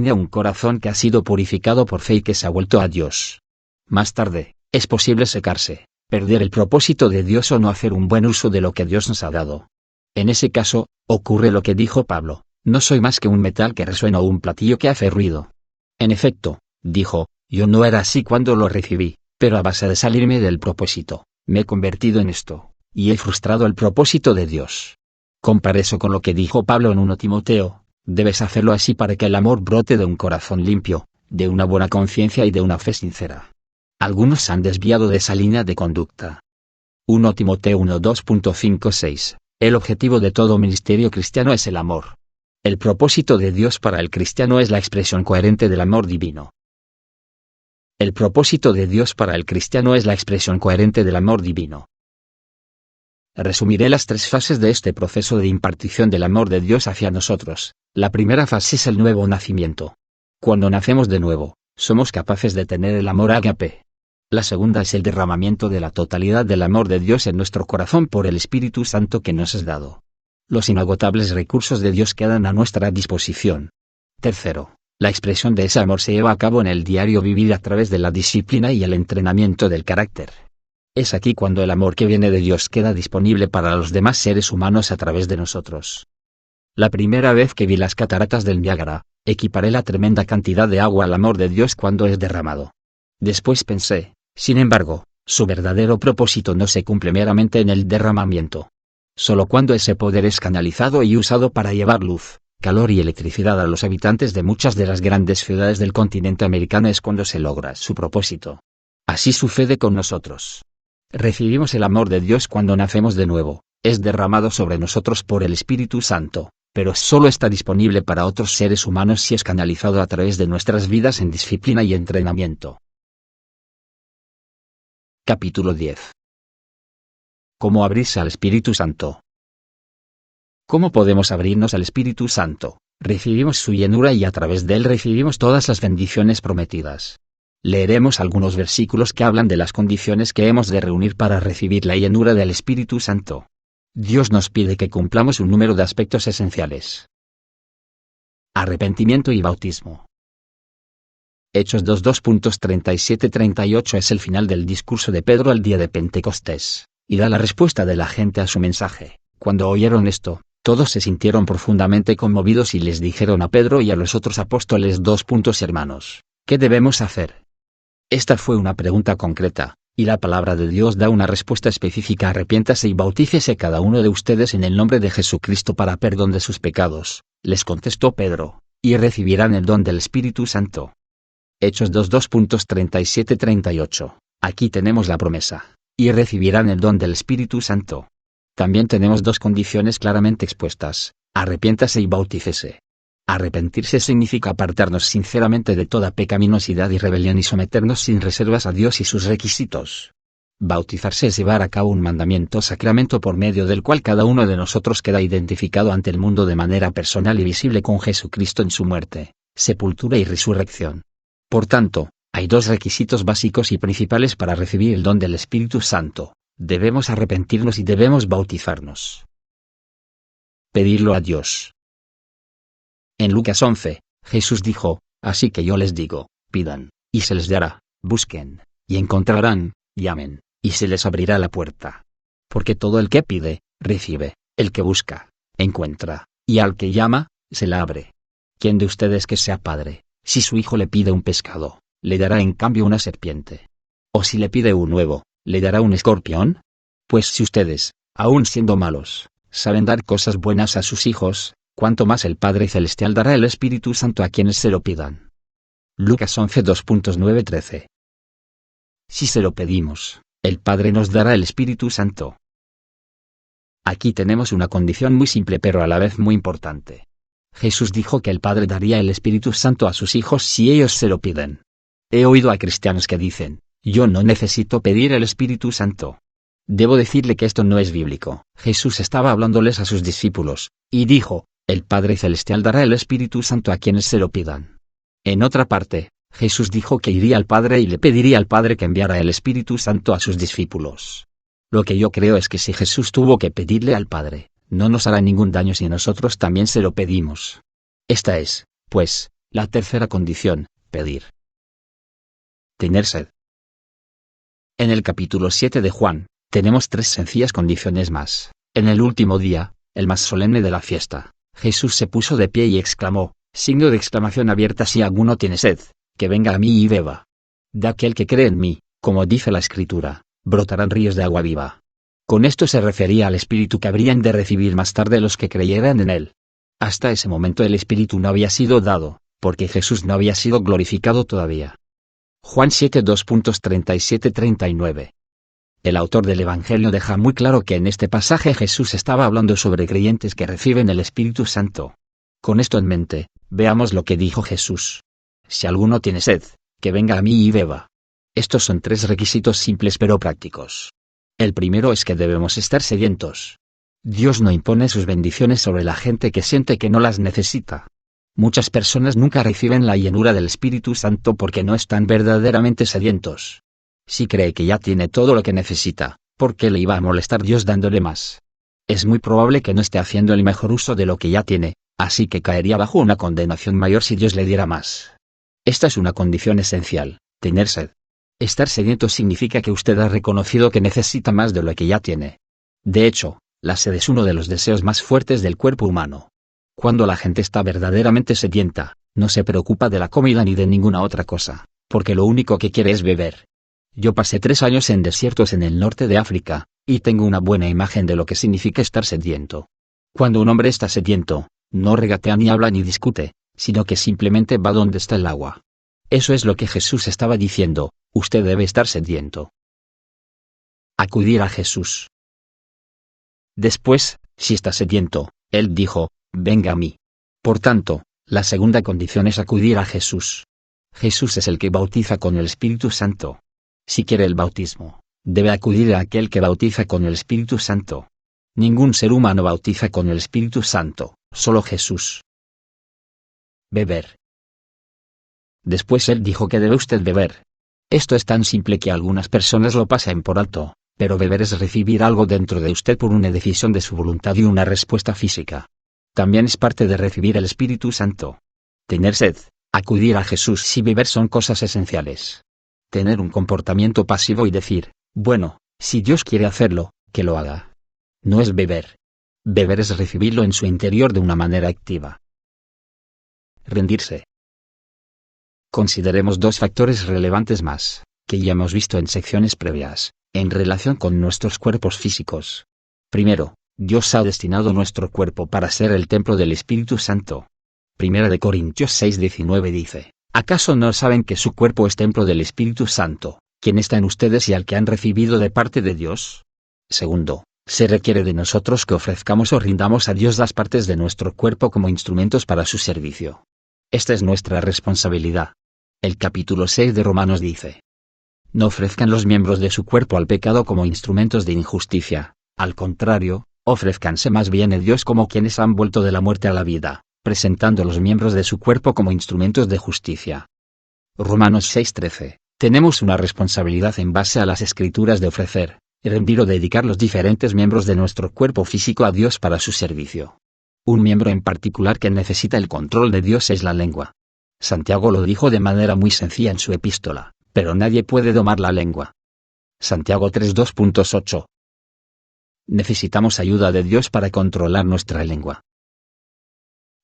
a un corazón que ha sido purificado por fe y que se ha vuelto a Dios. Más tarde, es posible secarse, perder el propósito de Dios o no hacer un buen uso de lo que Dios nos ha dado. En ese caso, ocurre lo que dijo Pablo: no soy más que un metal que resuena o un platillo que hace ruido. En efecto, dijo, yo no era así cuando lo recibí, pero a base de salirme del propósito, me he convertido en esto, y he frustrado el propósito de Dios. Compare eso con lo que dijo Pablo en 1 Timoteo: debes hacerlo así para que el amor brote de un corazón limpio, de una buena conciencia y de una fe sincera. Algunos han desviado de esa línea de conducta. 1 Timoteo 1:2.5-6. El objetivo de todo ministerio cristiano es el amor. El propósito de Dios para el cristiano es la expresión coherente del amor divino. El propósito de Dios para el cristiano es la expresión coherente del amor divino. Resumiré las tres fases de este proceso de impartición del amor de Dios hacia nosotros. La primera fase es el nuevo nacimiento. Cuando nacemos de nuevo, somos capaces de tener el amor ágape. La segunda es el derramamiento de la totalidad del amor de Dios en nuestro corazón por el Espíritu Santo que nos es dado. Los inagotables recursos de Dios quedan a nuestra disposición. Tercero, la expresión de ese amor se lleva a cabo en el diario vivir a través de la disciplina y el entrenamiento del carácter. Es aquí cuando el amor que viene de Dios queda disponible para los demás seres humanos a través de nosotros. La primera vez que vi las cataratas del Niágara, equiparé la tremenda cantidad de agua al amor de Dios cuando es derramado. Después pensé, sin embargo, su verdadero propósito no se cumple meramente en el derramamiento. Solo cuando ese poder es canalizado y usado para llevar luz, calor y electricidad a los habitantes de muchas de las grandes ciudades del continente americano es cuando se logra su propósito. Así sucede con nosotros. Recibimos el amor de Dios cuando nacemos de nuevo, es derramado sobre nosotros por el Espíritu Santo, pero solo está disponible para otros seres humanos si es canalizado a través de nuestras vidas en disciplina y entrenamiento. Capítulo 10. ¿Cómo abrirse al Espíritu Santo? ¿Cómo podemos abrirnos al Espíritu Santo? Recibimos su llenura y a través de él recibimos todas las bendiciones prometidas. Leeremos algunos versículos que hablan de las condiciones que hemos de reunir para recibir la llenura del Espíritu Santo. Dios nos pide que cumplamos un número de aspectos esenciales. Arrepentimiento y bautismo. Hechos 2:37-38 es el final del discurso de Pedro al día de Pentecostés, y da la respuesta de la gente a su mensaje. Cuando oyeron esto, todos se sintieron profundamente conmovidos y les dijeron a Pedro y a los otros apóstoles: Hermanos, ¿qué debemos hacer? Esta fue una pregunta concreta, y la palabra de Dios da una respuesta específica: arrepiéntase y bautícese cada uno de ustedes en el nombre de Jesucristo para perdón de sus pecados, les contestó Pedro, y recibirán el don del Espíritu Santo. Hechos 2:37-38. Aquí tenemos la promesa, y recibirán el don del Espíritu Santo. También tenemos dos condiciones claramente expuestas: arrepiéntase y bautícese. Arrepentirse significa apartarnos sinceramente de toda pecaminosidad y rebelión y someternos sin reservas a Dios y sus requisitos. Bautizarse es llevar a cabo un mandamiento sacramento por medio del cual cada uno de nosotros queda identificado ante el mundo de manera personal y visible con Jesucristo en su muerte, sepultura y resurrección. Por tanto, hay dos requisitos básicos y principales para recibir el don del Espíritu Santo: debemos arrepentirnos y debemos bautizarnos. Pedirlo a Dios. En Lucas 11, Jesús dijo: así que yo les digo, pidan, y se les dará; busquen, y encontrarán; llamen, y se les abrirá la puerta. Porque todo el que pide, recibe; el que busca, encuentra; y al que llama, se le abre. ¿Quién de ustedes que sea padre, si su hijo le pide un pescado, le dará en cambio una serpiente? ¿O si le pide un huevo, le dará un escorpión? Pues si ustedes, aun siendo malos, saben dar cosas buenas a sus hijos, cuánto más el Padre Celestial dará el Espíritu Santo a quienes se lo pidan. Lucas 11:2.9-13. Si se lo pedimos, el Padre nos dará el Espíritu Santo. Aquí tenemos una condición muy simple pero a la vez muy importante. Jesús dijo que el Padre daría el Espíritu Santo a sus hijos si ellos se lo piden. He oído a cristianos que dicen: yo no necesito pedir el Espíritu Santo. Debo decirle que esto no es bíblico. Jesús estaba hablándoles a sus discípulos, y dijo: el Padre Celestial dará el Espíritu Santo a quienes se lo pidan. En otra parte, Jesús dijo que iría al Padre y le pediría al Padre que enviara el Espíritu Santo a sus discípulos. Lo que yo creo es que si Jesús tuvo que pedirle al Padre, no nos hará ningún daño si nosotros también se lo pedimos. Esta es, pues, la tercera condición: pedir. Tener sed. En el capítulo 7 de Juan, tenemos tres sencillas condiciones más. En el último día, el más solemne de la fiesta, Jesús se puso de pie y exclamó, signo de exclamación abierta: si alguno tiene sed, que venga a mí y beba. De aquel que cree en mí, como dice la Escritura, brotarán ríos de agua viva. Con esto se refería al Espíritu que habrían de recibir más tarde los que creyeran en él. Hasta ese momento el Espíritu no había sido dado, porque Jesús no había sido glorificado todavía. Juan 7:2.37-39. El autor del Evangelio deja muy claro que en este pasaje Jesús estaba hablando sobre creyentes que reciben el Espíritu Santo. Con esto en mente, veamos lo que dijo Jesús. Si alguno tiene sed, que venga a mí y beba. Estos son tres requisitos simples pero prácticos. El primero es que debemos estar sedientos. Dios no impone sus bendiciones sobre la gente que siente que no las necesita. Muchas personas nunca reciben la llenura del Espíritu Santo porque no están verdaderamente sedientos. Si cree que ya tiene todo lo que necesita, ¿por qué le iba a molestar Dios dándole más? Es muy probable que no esté haciendo el mejor uso de lo que ya tiene, así que caería bajo una condenación mayor si Dios le diera más. Esta es una condición esencial: tener sed. Estar sediento significa que usted ha reconocido que necesita más de lo que ya tiene. De hecho, la sed es uno de los deseos más fuertes del cuerpo humano. Cuando la gente está verdaderamente sedienta, no se preocupa de la comida ni de ninguna otra cosa, porque lo único que quiere es beber. Yo pasé 3 años en desiertos en el norte de África, y tengo una buena imagen de lo que significa estar sediento. Cuando un hombre está sediento, no regatea ni habla ni discute, sino que simplemente va donde está el agua. Eso es lo que Jesús estaba diciendo: usted debe estar sediento. Acudir a Jesús. Después, si está sediento, él dijo: venga a mí. Por tanto, la segunda condición es acudir a Jesús. Jesús es el que bautiza con el Espíritu Santo. Si quiere el bautismo, debe acudir a aquel que bautiza con el Espíritu Santo. Ningún ser humano bautiza con el Espíritu Santo, solo Jesús. Beber. Después él dijo que debe usted beber. Esto es tan simple que algunas personas lo pasan por alto, pero beber es recibir algo dentro de usted por una decisión de su voluntad y una respuesta física. También es parte de recibir el Espíritu Santo. Tener sed, acudir a Jesús y beber son cosas esenciales. Tener un comportamiento pasivo y decir: bueno, si Dios quiere hacerlo, que lo haga. No es beber. Beber es recibirlo en su interior de una manera activa. Rendirse. Consideremos 2 factores relevantes más, que ya hemos visto en secciones previas, en relación con nuestros cuerpos físicos. Primero, Dios ha destinado nuestro cuerpo para ser el templo del Espíritu Santo. 1 Corintios 6:19 dice: ¿acaso no saben que su cuerpo es templo del Espíritu Santo, quien está en ustedes y al que han recibido de parte de Dios? Segundo, se requiere de nosotros que ofrezcamos o rindamos a Dios las partes de nuestro cuerpo como instrumentos para su servicio. Esta es nuestra responsabilidad. El capítulo 6 de Romanos dice: no ofrezcan los miembros de su cuerpo al pecado como instrumentos de injusticia, al contrario, ofrézcanse más bien a Dios como quienes han vuelto de la muerte a la vida, presentando los miembros de su cuerpo como instrumentos de justicia. Romanos 6:13. Tenemos una responsabilidad en base a las Escrituras de ofrecer, rendir o dedicar los diferentes miembros de nuestro cuerpo físico a Dios para su servicio. Un miembro en particular que necesita el control de Dios es la lengua. Santiago lo dijo de manera muy sencilla en su epístola: pero nadie puede domar la lengua. Santiago 3:2.8. Necesitamos ayuda de Dios para controlar nuestra lengua.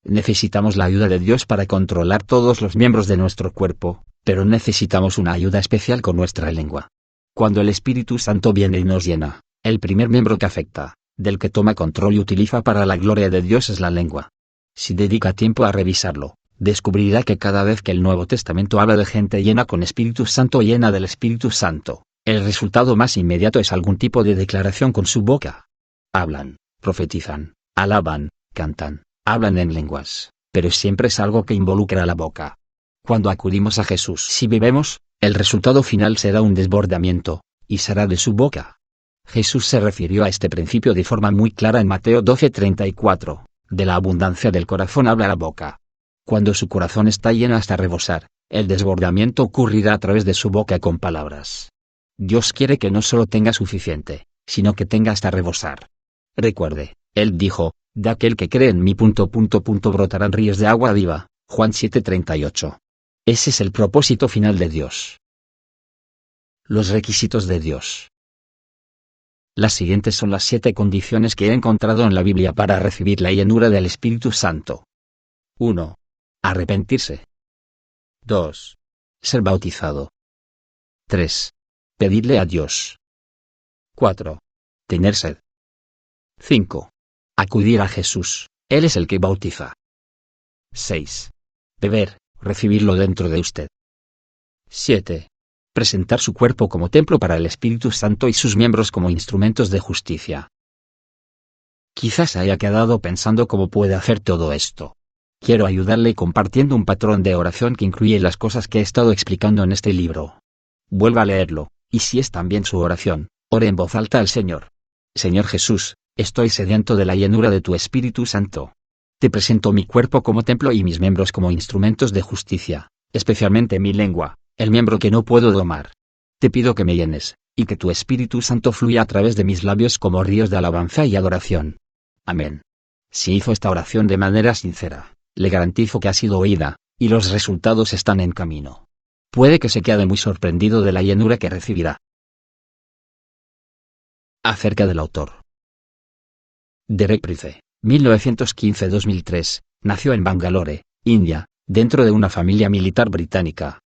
Necesitamos la ayuda de Dios para controlar todos los miembros de nuestro cuerpo, pero necesitamos una ayuda especial con nuestra lengua. Cuando el Espíritu Santo viene y nos llena, el primer miembro que afecta, del que toma control y utiliza para la gloria de Dios es la lengua. Si dedica tiempo a revisarlo, descubrirá que cada vez que el Nuevo Testamento habla de gente llena con Espíritu Santo llena del Espíritu Santo, el resultado más inmediato es algún tipo de declaración con su boca. Hablan, profetizan, alaban, cantan, hablan en lenguas, pero siempre es algo que involucra a la boca. Cuando acudimos a Jesús si bebemos, el resultado final será un desbordamiento, y será de su boca. Jesús se refirió a este principio de forma muy clara en Mateo 12:34, de la abundancia del corazón habla la boca. Cuando su corazón está lleno hasta rebosar, el desbordamiento ocurrirá a través de su boca con palabras. Dios quiere que no solo tenga suficiente, sino que tenga hasta rebosar. Recuerde, Él dijo: de aquel que cree en mí... brotarán ríos de agua viva, Juan 7:38. Ese es el propósito final de Dios. Los requisitos de Dios. Las siguientes son las 7 condiciones que he encontrado en la Biblia para recibir la llenura del Espíritu Santo. 1. Arrepentirse. 2. Ser bautizado. 3. Pedirle a Dios. 4. Tener sed. 5. Acudir a Jesús, Él es el que bautiza. 6. Beber, recibirlo dentro de usted. 7. Presentar su cuerpo como templo para el Espíritu Santo y sus miembros como instrumentos de justicia. Quizás haya quedado pensando cómo puede hacer todo esto. Quiero ayudarle compartiendo un patrón de oración que incluye las cosas que he estado explicando en este libro. Vuelva a leerlo, y si es también su oración, ore en voz alta al Señor. Señor Jesús, estoy sediento de la llenura de tu Espíritu Santo. Te presento mi cuerpo como templo y mis miembros como instrumentos de justicia, especialmente mi lengua, el miembro que no puedo domar. Te pido que me llenes, y que tu Espíritu Santo fluya a través de mis labios como ríos de alabanza y adoración. Amén. Si hizo esta oración de manera sincera, le garantizo que ha sido oída, y los resultados están en camino. Puede que se quede muy sorprendido de la llenura que recibirá. Acerca del autor. Derek Prince, 1915-2003, nació en Bangalore, India, dentro de una familia militar británica.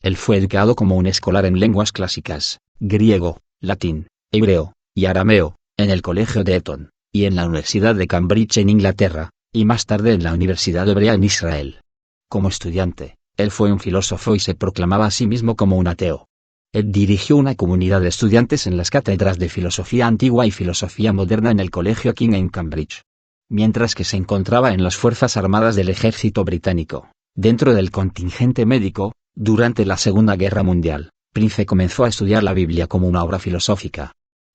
Él fue educado como un escolar en lenguas clásicas, griego, latín, hebreo y arameo, en el colegio de Eton, y en la Universidad de Cambridge en Inglaterra, y más tarde en la Universidad Hebrea en Israel. Como estudiante, él fue un filósofo y se proclamaba a sí mismo como un ateo. Él dirigió una comunidad de estudiantes en las cátedras de filosofía antigua y filosofía moderna en el Colegio King en Cambridge. Mientras que se encontraba en las Fuerzas Armadas del Ejército Británico, dentro del contingente médico, durante la Segunda Guerra Mundial, Prince comenzó a estudiar la Biblia como una obra filosófica.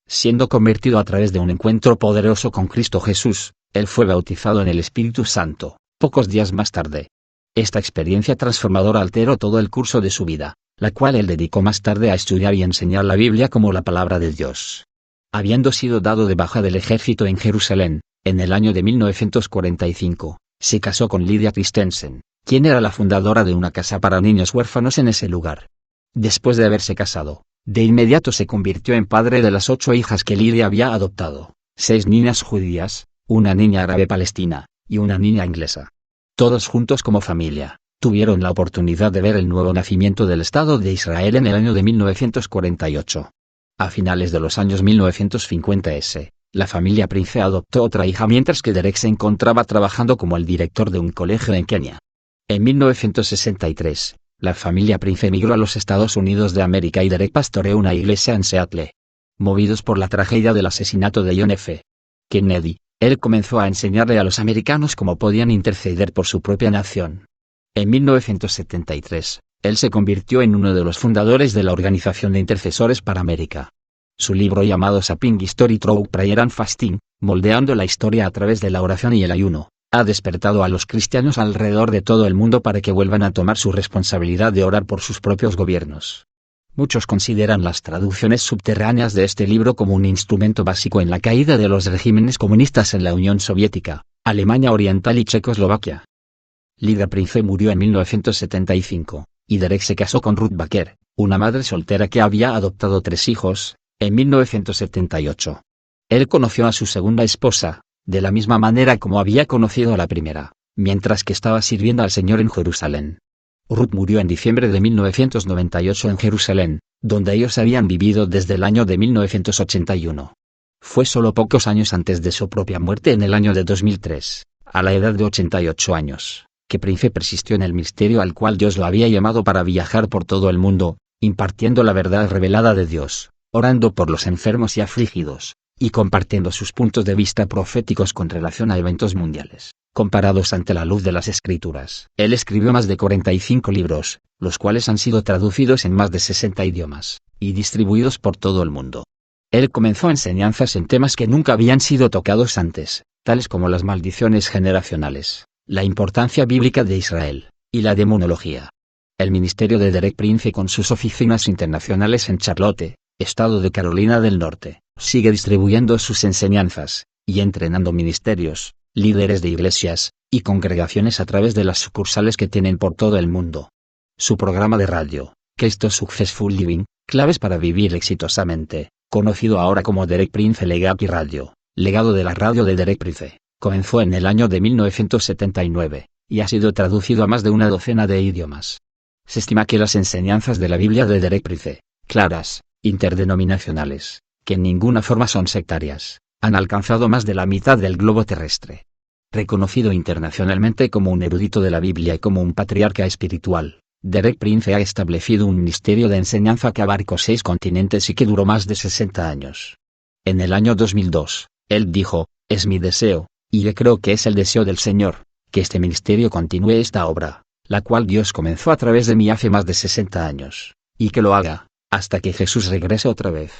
Siendo convertido a través de un encuentro poderoso con Cristo Jesús, él fue bautizado en el Espíritu Santo, pocos días más tarde. Esta experiencia transformadora alteró todo el curso de su vida, la cual él dedicó más tarde a estudiar y enseñar la Biblia como la palabra de Dios. Habiendo sido dado de baja del ejército en Jerusalén, en el año de 1945, se casó con Lydia Christensen, quien era la fundadora de una casa para niños huérfanos en ese lugar. Después de haberse casado, de inmediato se convirtió en padre de las 8 hijas que Lydia había adoptado, 6 niñas judías, una niña árabe palestina, y una niña inglesa. Todos juntos como familia, tuvieron la oportunidad de ver el nuevo nacimiento del Estado de Israel en el año de 1948. A finales de los años 1950 la familia Prince adoptó otra hija mientras que Derek se encontraba trabajando como el director de un colegio en Kenia. En 1963, la familia Prince emigró a los Estados Unidos de América y Derek pastoreó una iglesia en Seattle. Movidos por la tragedia del asesinato de John F. Kennedy, él comenzó a enseñarle a los americanos cómo podían interceder por su propia nación. En 1973, él se convirtió en uno de los fundadores de la Organización de Intercesores para América. Su libro llamado Shaping History Through Prayer and Fasting, moldeando la historia a través de la oración y el ayuno, ha despertado a los cristianos alrededor de todo el mundo para que vuelvan a tomar su responsabilidad de orar por sus propios gobiernos. Muchos consideran las traducciones subterráneas de este libro como un instrumento básico en la caída de los regímenes comunistas en la Unión Soviética, Alemania Oriental y Checoslovaquia. Lydia Prince murió en 1975, y Derek se casó con Ruth Baker, una madre soltera que había adoptado 3 hijos, en 1978. Él conoció a su segunda esposa, de la misma manera como había conocido a la primera, mientras que estaba sirviendo al Señor en Jerusalén. Ruth murió en diciembre de 1998 en Jerusalén, donde ellos habían vivido desde el año de 1981. Fue solo pocos años antes de su propia muerte en el año de 2003, a la edad de 88 años, que Prince persistió en el ministerio al cual Dios lo había llamado para viajar por todo el mundo, impartiendo la verdad revelada de Dios, orando por los enfermos y afligidos, y compartiendo sus puntos de vista proféticos con relación a eventos mundiales, comparados ante la luz de las Escrituras. Él escribió más de 45 libros, los cuales han sido traducidos en más de 60 idiomas, y distribuidos por todo el mundo. Él comenzó enseñanzas en temas que nunca habían sido tocados antes, tales como las maldiciones generacionales, la importancia bíblica de Israel, y la demonología. El ministerio de Derek Prince con sus oficinas internacionales en Charlotte, estado de Carolina del Norte, sigue distribuyendo sus enseñanzas, y entrenando ministerios, líderes de iglesias, y congregaciones a través de las sucursales que tienen por todo el mundo. Su programa de radio, Keystone Successful Living, claves para vivir exitosamente, conocido ahora como Derek Prince Legacy Radio, legado de la radio de Derek Prince, comenzó en el año de 1979, y ha sido traducido a más de una docena de idiomas. Se estima que las enseñanzas de la Biblia de Derek Prince, claras, interdenominacionales, que en ninguna forma son sectarias, han alcanzado más de la mitad del globo terrestre. Reconocido internacionalmente como un erudito de la Biblia y como un patriarca espiritual, Derek Prince ha establecido un ministerio de enseñanza que abarcó 6 continentes y que duró más de 60 años. En el año 2002, él dijo: "Es mi deseo, y yo creo que es el deseo del Señor, que este ministerio continúe esta obra, la cual Dios comenzó a través de mí hace más de 60 años, y que lo haga, hasta que Jesús regrese otra vez".